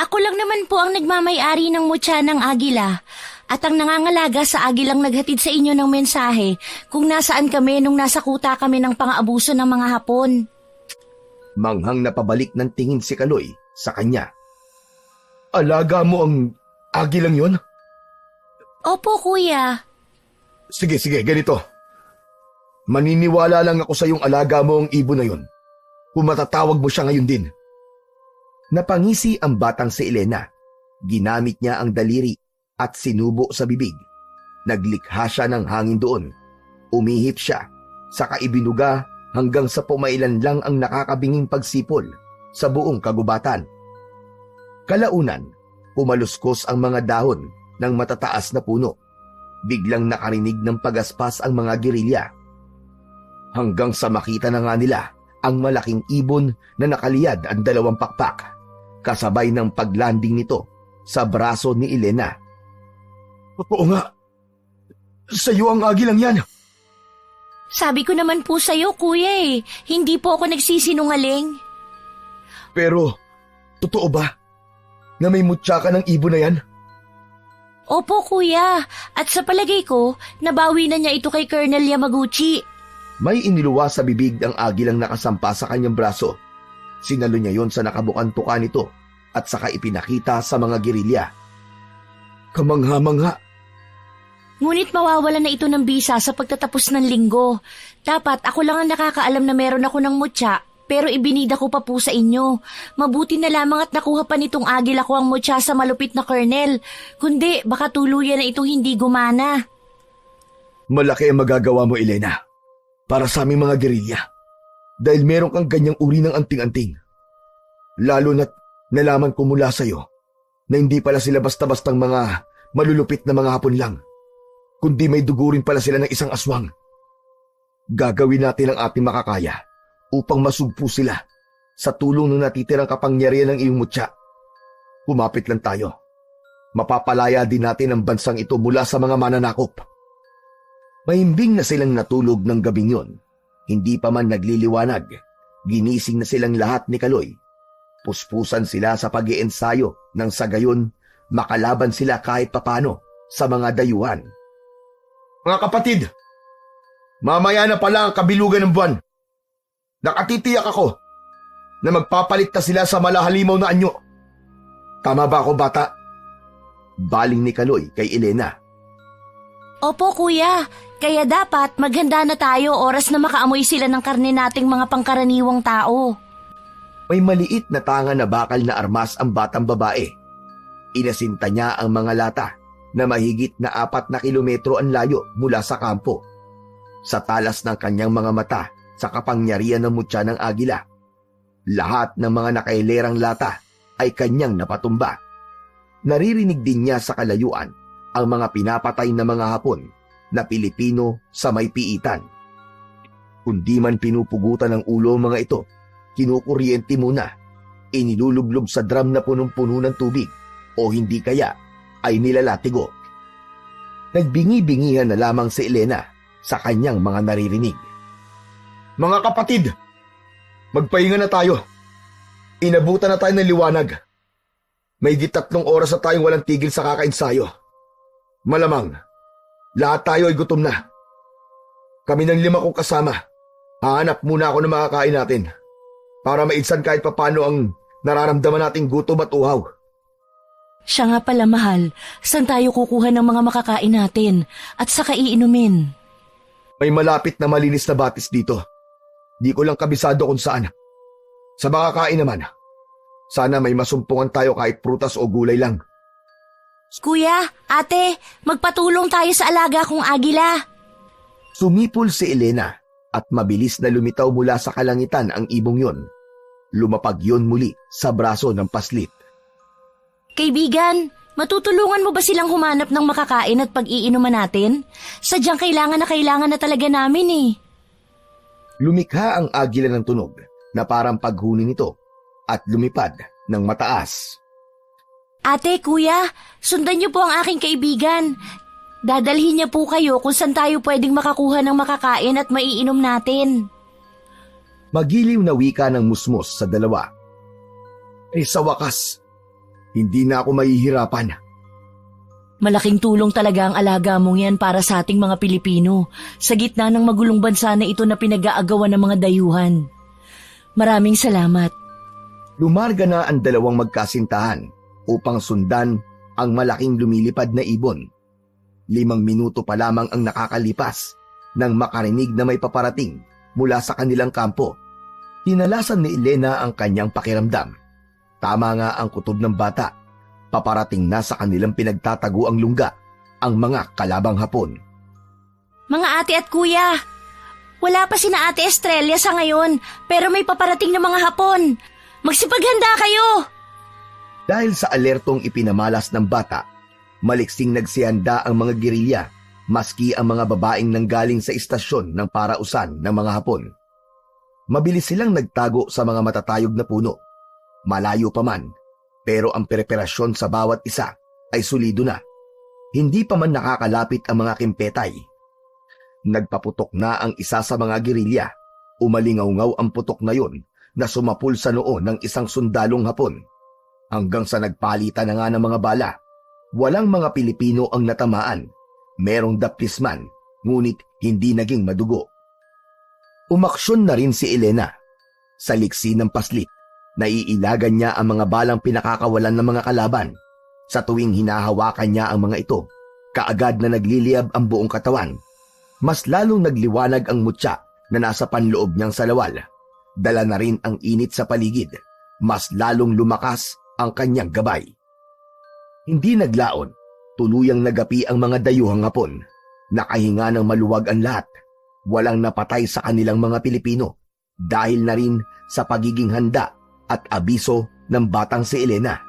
Ako lang naman po ang nagmamay-ari ng mutya ng agila at ang nangangalaga sa agilang naghatid sa inyo ng mensahe kung nasaan kami nung nasa kuta kami ng pang-aabuso ng mga Hapon. Manghang napabalik ng tingin si Kaloy sa kanya. Alaga mo ang agilang yon? Opo, kuya. Sige, ganito. Maniniwala lang ako sa yung alaga mo ang ibon na yon kung matatawag mo siya ngayon din. Napangisi ang batang si Elena. Ginamit niya ang daliri at sinubo sa bibig. Naglikha siya ng hangin doon. Umihip siya, saka ibinuga hanggang sa pumailan lang ang nakakabinging pagsipol sa buong kagubatan. Kalaunan, pumaluskos ang mga dahon ng matataas na puno. Biglang nakarinig ng pagaspas ang mga gerilya. Hanggang sa makita na nga nila ang malaking ibon na nakaliyad ang dalawang pakpak, kasabay ng paglanding nito sa braso ni Elena. Oo nga, sa'yo ang agilang yan. Sabi ko naman po sa'yo, kuya eh. Hindi po ako nagsisinungaling. Pero, totoo ba na may mutya ka ng ibon na yan? Opo, kuya. At sa palagay ko, nabawi na niya ito kay Colonel Yamaguchi. May iniluwa sa bibig ang agilang nakasampa sa kanyang braso. Sinalo niya yon sa nakabukang tuka nito at saka ipinakita sa mga gerilya. Kamangha-mangha. Ngunit mawawala na ito ng bisa sa pagtatapos ng linggo. Dapat ako lang ang nakakaalam na meron ako ng mutya, pero ibinida ko pa po sa inyo. Mabuti na lamang at nakuha pa nitong agila ko ang mutya sa malupit na Colonel. Kundi baka tuluyan na itong hindi gumana. Malaki ang magagawa mo, Elena, para sa aming mga gerilya. Dahil meron kang ganyang uri ng anting-anting. Lalo na't nalaman ko mula sa'yo na hindi pala sila basta-bastang mga malulupit na mga Hapon lang, kundi may dugo rin pala sila ng isang aswang. Gagawin natin ang ating makakaya upang masugpo sila sa tulong ng natitirang kapangyarihan ng iyong mutya. Kumapit lang tayo. Mapapalaya din natin ang bansang ito mula sa mga mananakop. Mahimbing na silang natulog ng gabing yon. Hindi pa man nagliliwanag, ginising na silang lahat ni Kaloy. Puspusan sila sa pag-iensayo nang sa gayon makalaban sila kahit papano sa mga dayuhan. Mga kapatid, mamaya na pala ang kabilugan ng buwan. Nakatitiyak ako na magpapalit na sila sa malahalimaw na anyo. Tama ba ako, bata? Baling ni Kaloy kay Elena. Opo, kuya. Kaya dapat maghanda na tayo oras na makaamoy sila ng karne nating mga pangkaraniwang tao. May maliit na tanga na bakal na armas ang batang babae. Inasinta niya ang mga lata na mahigit na 4 na kilometro ang layo mula sa kampo. Sa talas ng kanyang mga mata sa kapangyarihan ng mutya ng agila, lahat ng mga nakailerang lata ay kanyang napatumba. Naririnig din niya sa kalayuan ang mga pinapatay na mga Hapon na Pilipino sa may piitan. Kung di man pinupugutan ng ulo ang mga ito, kinukuryente muna, inilulublob sa drum na punong-puno ng tubig o hindi kaya ay nilalatigo. Nagbingi-bingihan na lamang si Elena sa kanyang mga naririnig. Mga kapatid, magpahinga na tayo. Inabutan na tayo ng liwanag. May 3 oras na tayong walang tigil sa kakainsayo. Malamang, lahat tayo ay gutom na. Kami ng 5 kong kasama, hahanap muna ako ng makakain natin para maigsan kahit papano ang nararamdaman nating gutom at uhaw. Siya nga pala, mahal. Saan tayo kukuha ng mga makakain natin at saka iinumin? May malapit na malinis na batis dito. Di ko lang kabisado kung saan. Sa makakain naman, sana may masumpungan tayo kahit prutas o gulay lang. Kuya, ate, magpatulong tayo sa alaga kong agila. Sumipol si Elena at mabilis na lumitaw mula sa kalangitan ang ibong yon. Lumapag yon muli sa braso ng paslit. Kaibigan, matutulungan mo ba silang humanap ng makakain at pag-iinuman natin? Sadyang kailangan na talaga namin eh. Lumikha ang agila ng tunog na parang paghuni nito at lumipad ng mataas. Ate, kuya, sundan niyo po ang aking kaibigan. Dadalhin niya po kayo kung saan tayo pwedeng makakuha ng makakain at maiinom natin. Magiliw na wika ng musmos sa dalawa. Sa wakas, hindi na ako mahihirapan. Malaking tulong talaga ang alaga mong yan para sa ating mga Pilipino sa gitna ng magulong bansa na ito na pinag-aagawan ng mga dayuhan. Maraming salamat. Lumarga na ang dalawang magkasintahan upang sundan ang malaking lumilipad na ibon. 5 minuto pa lamang ang nakakalipas nang makarinig na may paparating mula sa kanilang kampo. Hinalasan ni Elena ang kanyang pakiramdam. Tama nga ang kutob ng bata. Paparating na sa kanilang pinagtatago ang lungga, ang mga kalabang Hapon. Mga ate at kuya, wala pa sina Ate Estrella sa ngayon pero may paparating na mga Hapon. Magsipaghanda kayo! Dahil sa alertong ipinamalas ng bata, maliksing nagsihanda ang mga gerilya, maski ang mga babaeng nanggaling sa istasyon ng parausan ng mga Hapon. Mabilis silang nagtago sa mga matatayog na puno. Malayo pa man, pero ang preparasyon sa bawat isa ay solido na. Hindi pa man nakakalapit ang mga kimpetay. Nagpaputok na ang isa sa mga gerilya. Umalingaw-ngaw ang putok na yon na sumapul sa noo ng isang sundalong Hapon. Hanggang sa nagpalitan na nga ng mga bala. Walang mga Pilipino ang natamaan. Merong daptisman, ngunit hindi naging madugo. Umaksyon na rin si Elena. Sa liksi ng paslit, naiilagan niya ang mga balang pinakakawalan ng mga kalaban. Sa tuwing hinahawakan niya ang mga ito, kaagad na nagliliyab ang buong katawan. Mas lalong nagliwanag ang mutya na nasa panloob niyang salawal. Dala na rin ang init sa paligid. Mas lalong lumakas ang kanyang gabay. Hindi naglaon, tuluyang nagapi ang mga dayuhang Hapon. Nakahinga ng maluwag ang lahat. Walang napatay sa kanilang mga Pilipino dahil na rin sa pagiging handa at abiso ng batang si Elena.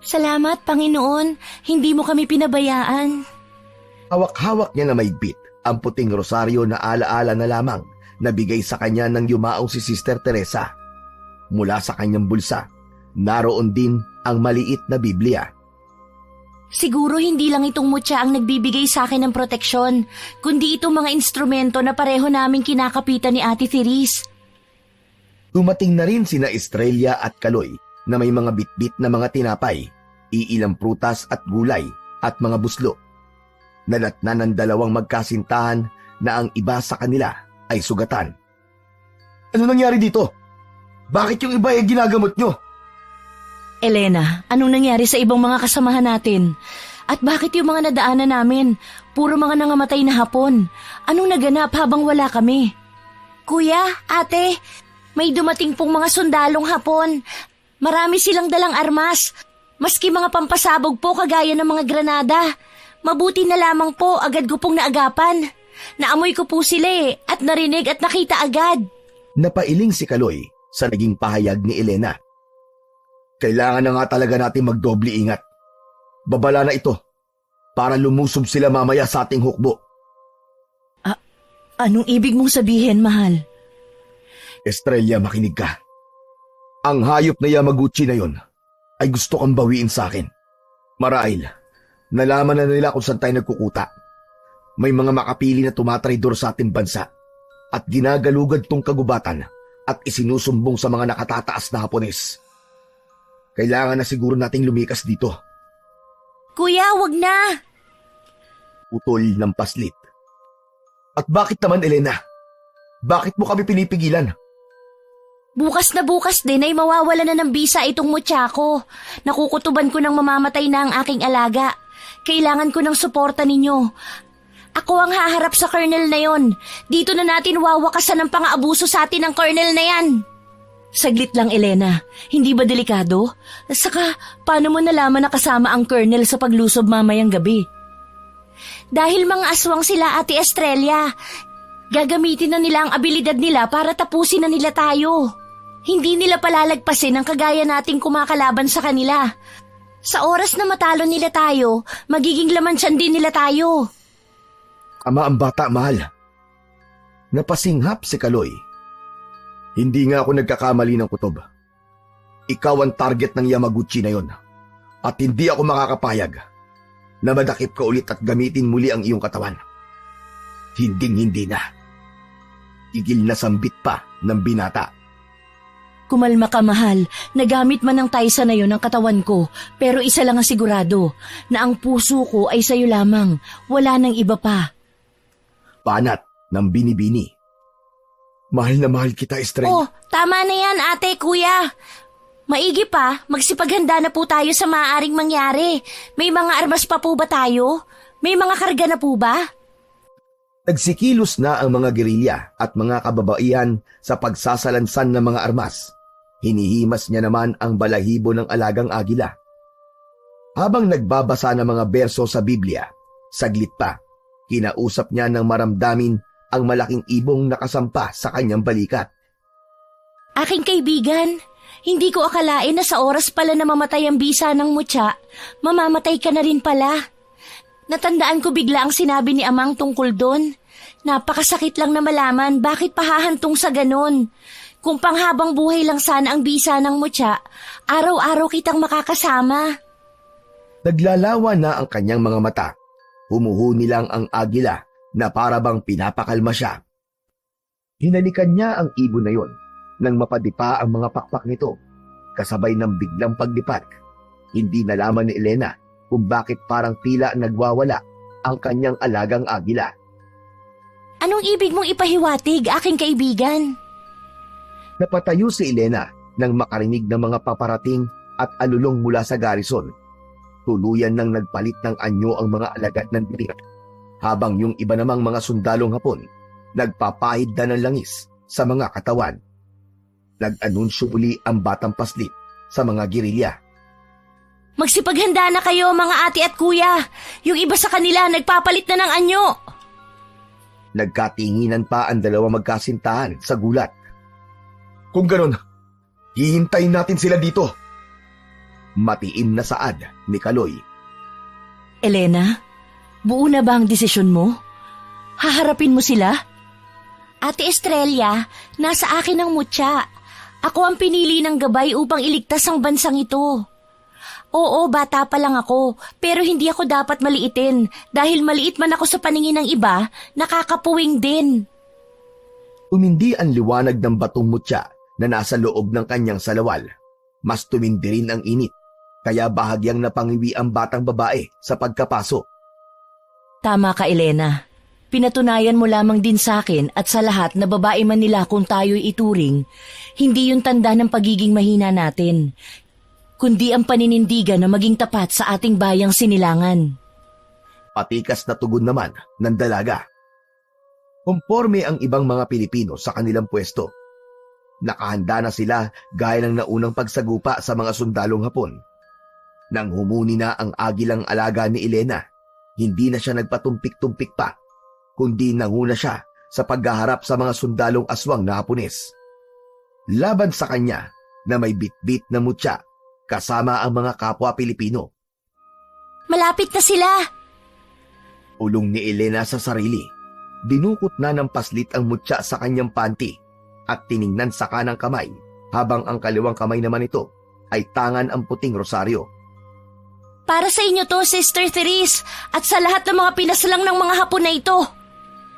Salamat, Panginoon. Hindi mo kami pinabayaan. Hawak-hawak niya na maigpit ang puting rosaryo na alaala na lamang na bigay sa kanya ng yumaong si Sister Teresa. Mula sa kanyang bulsa, naroon din ang maliit na Biblia. Siguro hindi lang itong mutya ang nagbibigay sa akin ng proteksyon, kundi itong mga instrumento na pareho naming kinakapitan ni Ate Therese. Dumating na rin sina Estrella at Kaloy na may mga bitbit na mga tinapay, iilang prutas at gulay at mga buslo. Nadatnan ng dalawang magkasintahan na ang iba sa kanila ay sugatan. Ano nangyari dito? Bakit yung iba ay ginagamot nyo? Elena, anong nangyari sa ibang mga kasamahan natin? At bakit yung mga nadaanan namin, puro mga nangamatay na Hapon? Anong naganap habang wala kami? Kuya, ate, may dumating pong mga sundalong Hapon. Marami silang dalang armas. Maski mga pampasabog po kagaya ng mga granada. Mabuti na lamang po agad ko pong naagapan. Naamoy ko po sila at narinig at nakita agad. Napailing si Kaloy sa naging pahayag ni Elena. Kailangan na nga talaga natin magdoble ingat. Babala na ito para lumusob sila mamaya sa ating hukbo. Anong ibig mong sabihin, mahal? Estrella, makinig ka. Ang hayop na Yamaguchi na yon ay gusto kang bawiin sa akin. Marahil, nalaman na nila kung saan tayo nagkukuta. May mga makapili na tumatraidor sa ating bansa at ginagalugad tong kagubatan at isinusumbong sa mga nakatataas na Hapones. Kailangan na siguro nating lumikas dito. Kuya, wag na! Utol ng paslit. At bakit naman, Elena? Bakit mo kami pinipigilan? Bukas na bukas din ay mawawala na ng bisa itong mutya ko. Nakukutuban ko ng mamamatay na ang aking alaga. Kailangan ko ng suporta ninyo. Ako ang haharap sa colonel na yon. Dito na natin wawakasan ng pang-aabuso sa atin ng colonel na yan. Saglit lang, Elena. Hindi ba delikado? Saka, paano mo nalaman na kasama ang colonel sa paglusob mamayang gabi? Dahil mga aswang sila, Ate Estrella. Gagamitin na nila ang abilidad nila para tapusin na nila tayo. Hindi nila palalagpasin ang kagaya nating kumakalaban sa kanila. Sa oras na matalo nila tayo, magiging laman-tiyan din nila tayo. Ama ang bata, mahal. Napasinghap si Kaloy. Hindi nga ako nagkakamali ng kutob. Ikaw ang target ng Yamaguchi na yon. At hindi ako makakapayag na madakip ka ulit at gamitin muli ang iyong katawan. Hinding-hindi na. Igil na sambit pa ng binata. Kumalma ka, mahal. Nagamit man ng Taisa na yon ang katawan ko, pero isa lang ang sigurado, na ang puso ko ay sayo lamang. Wala nang iba pa. Panat ng binibini. Mahal na mahal kita, Estrella. Oh, tama na yan, ate, kuya. Maigi pa, magsipaghanda na po tayo sa maaaring mangyari. May mga armas pa po ba tayo? May mga karga na po ba? Nagsikilos na ang mga gerilya at mga kababaihan sa pagsasalansan ng mga armas. Hinihimas niya naman ang balahibo ng alagang agila. Habang nagbabasa ng mga berso sa Biblia, saglit pa, kinausap niya ng maramdamin ang malaking ibong nakasampa sa kanyang balikat. Aking kaibigan, hindi ko akalain na sa oras pala na mamatay ang bisa ng mutya, mamamatay ka na rin pala. Natandaan ko bigla ang sinabi ni Amang tungkol doon. Napakasakit lang na malaman bakit pahahantong sa ganon. Kung panghabang buhay lang sana ang bisa ng mutya, araw-araw kitang makakasama. Naglalawa na ang kanyang mga mata. Humuhuni lang ang agila na para bang pinapakalma siya. Hinalikan niya ang ibon na yon nang mapadipa ang mga pakpak nito, kasabay ng biglang paglipat. Hindi nalaman ni Elena kung bakit parang tila nagwawala ang kanyang alagang agila. Anong ibig mong ipahiwatig, aking kaibigan? Napatayo si Elena nang makarinig ng mga paparating at alulong mula sa garrison. Tuluyan nang nagpalit ng anyo ang mga alagad ng bilik, habang yung iba namang mga sundalong Hapon nagpapahid na ng langis sa mga katawan. Nag-anunsyo uli ang batang paslit sa mga gerilya. Magsipaghanda na kayo, mga ate at kuya. Yung iba sa kanila nagpapalit na ng anyo. Nagkatinginan pa ang dalawa magkasintahan sa gulat. Kung ganon, hihintayin natin sila dito. Matiim na saad ni Kaloy. Elena, buo na ba ang desisyon mo? Haharapin mo sila? Ate Estrella, nasa akin ang mutya. Ako ang pinili ng gabay upang iligtas ang bansang ito. Oo, bata pa lang ako, pero hindi ako dapat maliitin. Dahil maliit man ako sa paningin ng iba, nakakapuwing din. Tumindi ang liwanag ng batong mutya na nasa loob ng kanyang salawal. Mas tumindi rin ang init, kaya bahagyang napangiwi ang batang babae sa pagkapasok. Tama ka, Elena. Pinatunayan mo lamang din sa akin at sa lahat na babae man nila kung tayo'y ituring, hindi yung tanda ng pagiging mahina natin, kundi ang paninindigan na maging tapat sa ating bayang sinilangan. Patikas na tugon naman ng dalaga. Kumporme ang ibang mga Pilipino sa kanilang pwesto. Nakahanda na sila gaya ng naunang pagsagupa sa mga sundalong Hapon. Nang humuni na ang agilang alaga ni Elena, hindi na siya nagpatumpik-tumpik pa, kundi nanguna siya sa paghaharap sa mga sundalong aswang na Hapones. Laban sa kanya na may bitbit na mutya kasama ang mga kapwa Pilipino. Malapit na sila! Ulong ni Elena sa sarili. Dinukot na ng paslit ang mutya sa kanyang panty at tiningnan sa kanang kamay habang ang kaliwang kamay naman ito ay tangan ang puting rosaryo. Para sa inyo to, Sister Therese, at sa lahat ng mga pinaslang ng mga Hapon na ito.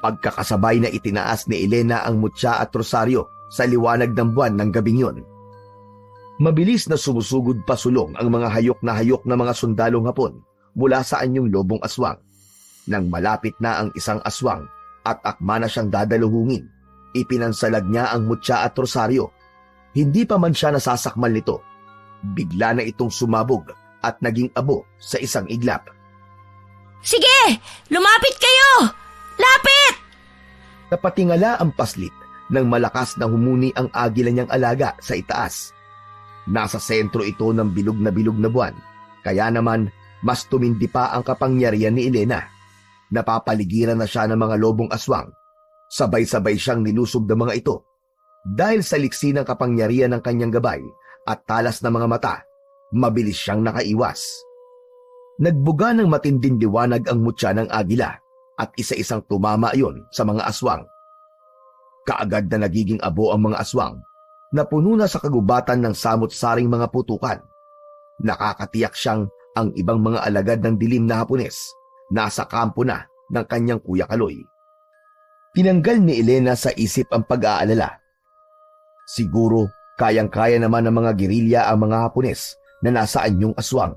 Pagkakasabay na itinaas ni Elena ang mutya at rosaryo sa liwanag ng buwan ng gabing yun. Mabilis na sumusugod pasulong ang mga hayok na mga sundalong Hapon mula sa anyong lobong aswang. Nang malapit na ang isang aswang at akma na siyang dadaluhungin, ipinansalag niya ang mutya at rosaryo. Hindi pa man siya nasasakmal nito. Bigla na itong sumabog at naging abo sa isang iglap. Sige! Lumapit kayo! Lapit! Napatingala ang paslit nang malakas na humuni ang agila niyang alaga sa itaas. Nasa sentro ito ng bilog na buwan, kaya naman mas tumindi pa ang kapangyarihan ni Elena. Napapaligiran na siya ng mga lobong aswang. Sabay-sabay siyang nilusob ng mga ito. Dahil sa liksi ng kapangyarihan ng kanyang gabay at talas ng mga mata, mabilis siyang nakaiwas. Nagbuga ng matinding liwanag ang mutya ng agila at isa-isang tumama iyon sa mga aswang. Kaagad na nagiging abo ang mga aswang, na puno na sa kagubatan ng samot-saring mga putukan. Nakakatiyak siyang ang ibang mga alagad ng dilim na Hapones nasa kampo na ng kanyang Kuya Kaloy. Tinanggal ni Elena sa isip ang pag-aalala. Siguro kayang-kaya naman ng mga gerilya ang mga Hapones na nasa anyong aswang.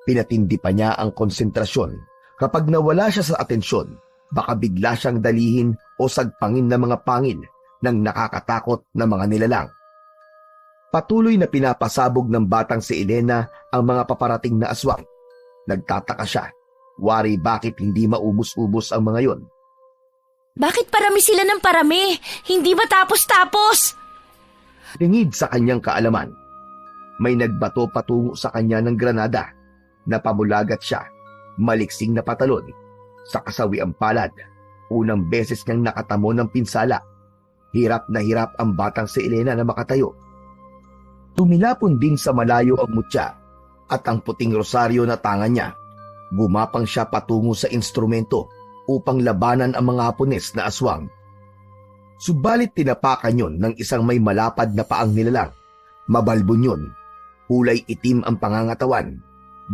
Pinatindi pa niya ang konsentrasyon. Kapag nawala siya sa atensyon, baka bigla siyang dalihin o sagpangin ng mga pangil ng nakakatakot na mga nilalang. Patuloy na pinapasabog ng batang si Elena ang mga paparating na aswang. Nagtataka siya, wari bakit hindi maubos-ubos ang mga yon. Bakit parami sila ng parami? Hindi matapos-tapos? Lingid sa kanyang kaalaman, may nagbato patungo sa kanya ng granada. Napamulagat siya, maliksing na patalon, sa kasawiang palad. Unang beses niyang nakatamo ng pinsala. Hirap na hirap ang batang si Elena na makatayo. Tumilapon din sa malayo ang mutya at ang puting rosaryo na tangan niya. Gumapang siya patungo sa instrumento upang labanan ang mga Hapones na aswang. Subalit tinapakan yon ng isang may malapad na paang nilalang. Mabalbon yun. Kulay itim ang pangangatawan.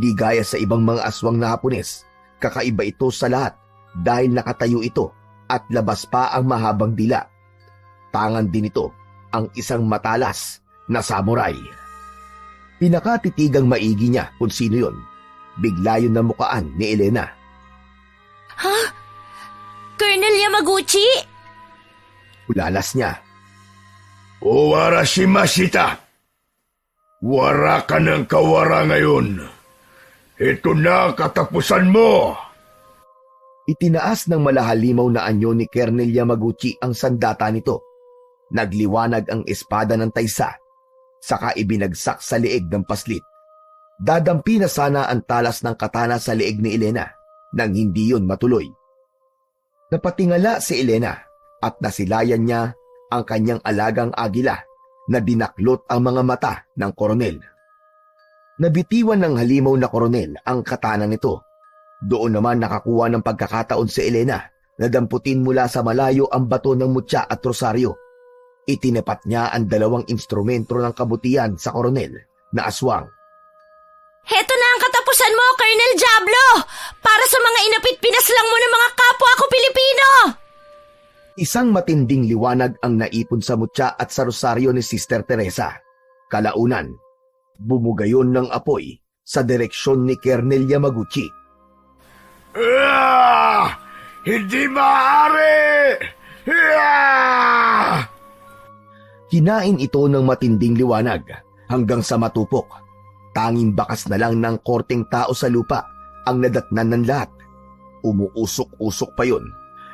Di gaya sa ibang mga aswang na Hapones. Kakaiba ito sa lahat dahil nakatayo ito at labas pa ang mahabang dila. Tangan din ito ang isang matalas na samurai. Pinakatitigang maigi niya kung sino yon. Bigla yun na mukaan ni Elena. Ha? Colonel Yamaguchi? Ulalas niya. Owara shimashita. Wara ka ng kawara ngayon. Ito na katapusan mo. Itinaas ng malahalimaw na anyo ni Colonel Yamaguchi ang sandata nito. Nagliwanag ang espada ng taysa, saka ibinagsak sa leeg ng paslit. Dadampi na sana ang talas ng katana sa leeg ni Elena nang hindi yun matuloy. Napatingala si Elena at nasilayan niya ang kanyang alagang agila na dinaklot ang mga mata ng koronel. Nabitiwan ng halimaw na koronel ang katana nito. Doon naman nakakuha ng pagkakataon si Elena na damputin mula sa malayo ang bato ng mutya at rosaryo. Itinapat niya ang dalawang instrumento ng kabutihan sa koronel na aswang. Heto na ang katapusan mo, Colonel Diablo! Para sa mga inapit pinaslang mo ng mga kapwa ko Pilipino! Isang matinding liwanag ang naipon sa mutya at sa rosaryo ni Sister Teresa. Kalaunan, bumugayon ng apoy sa direksyon ni Colonel Yamaguchi. Hindi maaari! Kinain ito ng matinding liwanag hanggang sa matupok. Tanging bakas na lang ng korteng tao sa lupa ang nadatnan ng lahat. Umuusok-usok pa yun.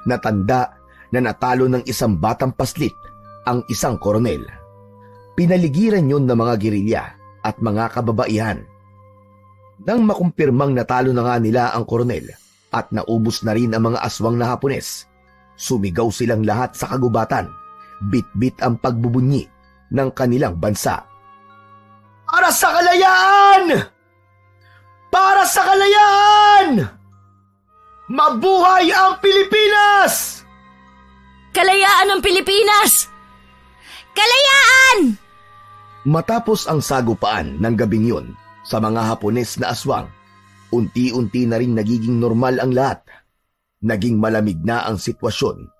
Natanda na natalo ng isang batang paslit ang isang koronel. Pinaligiran yun ng mga gerilya at mga kababaihan. Nang makumpirmang natalo na nga nila ang koronel at naubos na rin ang mga aswang na Hapones, sumigaw silang lahat sa kagubatan, bit-bit ang pagbubunyi ng kanilang bansa. Para sa kalayaan! Para sa kalayaan! Mabuhay ang Pilipinas! Kalayaan ng Pilipinas! Kalayaan! Matapos ang sagupaan ng gabing yun sa mga Hapones na aswang, unti-unti na rin nagiging normal ang lahat. Naging malamig na ang sitwasyon.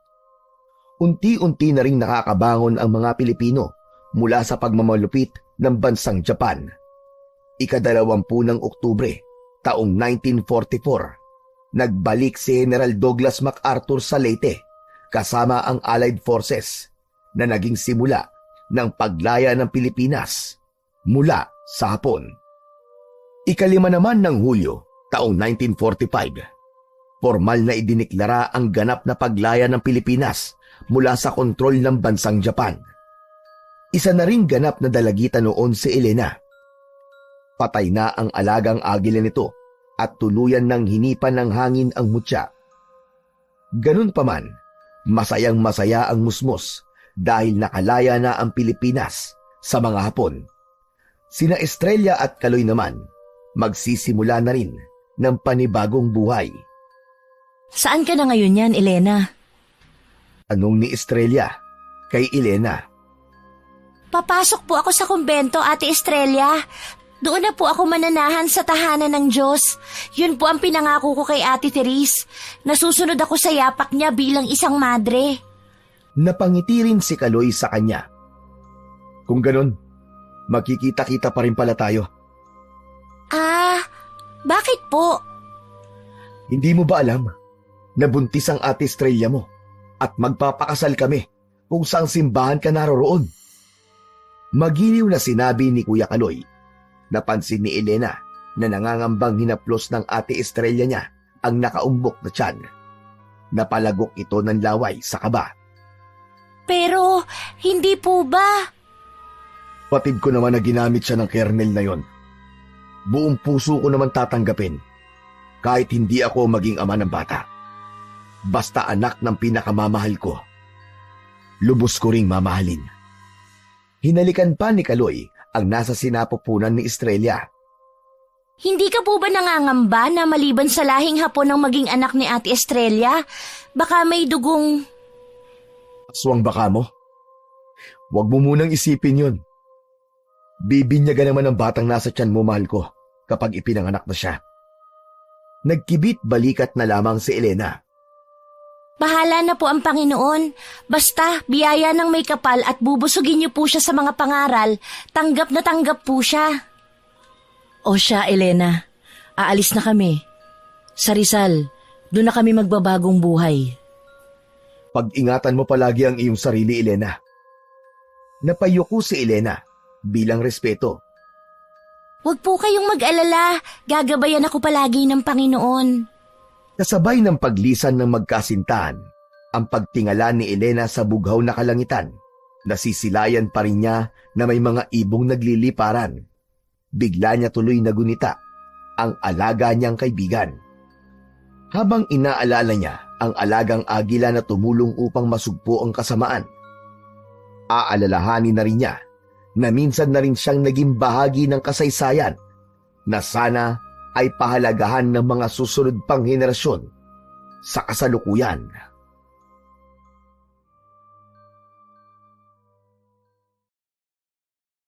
Unti-unti na rin nakakabangon ang mga Pilipino mula sa pagmamalupit ng bansang Japan. Ika-20 ng Oktubre, taong 1944, nagbalik si General Douglas MacArthur sa Leyte kasama ang Allied Forces na naging simula ng paglaya ng Pilipinas mula sa Hapon. Ika-5 naman ng Hulyo, taong 1945, formal na idiniklara ang ganap na paglaya ng Pilipinas mula sa kontrol ng bansang Japan. Isa na ring ganap na dalagita noon si Elena. Patay na ang alagang agila nito at tuluyan ng hinipan ng hangin ang mutya. Ganun pa man, masayang-masaya ang Musmos dahil nakalaya na ang Pilipinas sa mga Hapon. Sina Estrella at Kaloy naman, magsisimula na rin ng panibagong buhay. Saan ka na ngayon yan, Elena? Anong ni Estrella kay Elena? Papasok po ako sa kumbento, Ate Estrella. Doon na po ako mananahan sa tahanan ng Diyos. Yun po ang pinangako ko kay Ate Therese. Nasusunod ako sa yapak niya bilang isang madre. Napangiti rin si Kaloy sa kanya. Kung ganun, magkikita-kita pa rin pala tayo. Bakit po? Hindi mo ba alam na buntis ang Ate Estrella mo at magpapakasal kami kung saang simbahan ka naroroon? Magiliw na sinabi ni Kuya Kaloy. Napansin ni Elena na nangangambang hinaplos ng Ate Estrella niya ang nakaumbok na tiyan. Napalagok ito ng laway sa kaba. Pero, hindi po ba? Patid ko naman na ginamit siya ng kernel na yon. Buong puso ko naman tatanggapin kahit hindi ako maging ama ng bata. Basta anak ng pinakamamahal ko. Lubos ko ring mamahalin. Hinalikan pa ni Kaloy ang nasa sinapupunan ni Estrella. Hindi ka po ba nangangamba na maliban sa lahing Hapon ng maging anak ni Ate Estrella, baka may dugong... Aswang baka mo? Huwag mo munang isipin yun. Bibinyaga naman ang batang nasa tiyan mo, mahal ko, kapag ipinanganak na siya. Nagkibit balikat na lamang si Elena. Bahala na po ang Panginoon. Basta, biyaya ng may kapal at bubusugin niyo po siya sa mga pangaral, tanggap na tanggap po siya. O siya, Elena, aalis na kami. Sa Rizal, doon na kami magbabagong buhay. Pag-ingatan mo palagi ang iyong sarili, Elena. Napayuko si Elena bilang respeto. Huwag po kayong mag-alala, gagabayan ako palagi ng Panginoon. Kasabay ng paglisan ng magkasintahan, ang pagtingala ni Elena sa bughaw na kalangitan, nasisilayan pa rin niya na may mga ibong nagliliparan. Bigla niya tuloy nagunita ang alaga niyang kaibigan. Habang inaalala niya ang alagang agila na tumulong upang masugpo ang kasamaan, aalalahanin na rin niya na minsan na rin siyang naging bahagi ng kasaysayan na sana ay pahalagahan ng mga susunod pang henerasyon sa kasalukuyan.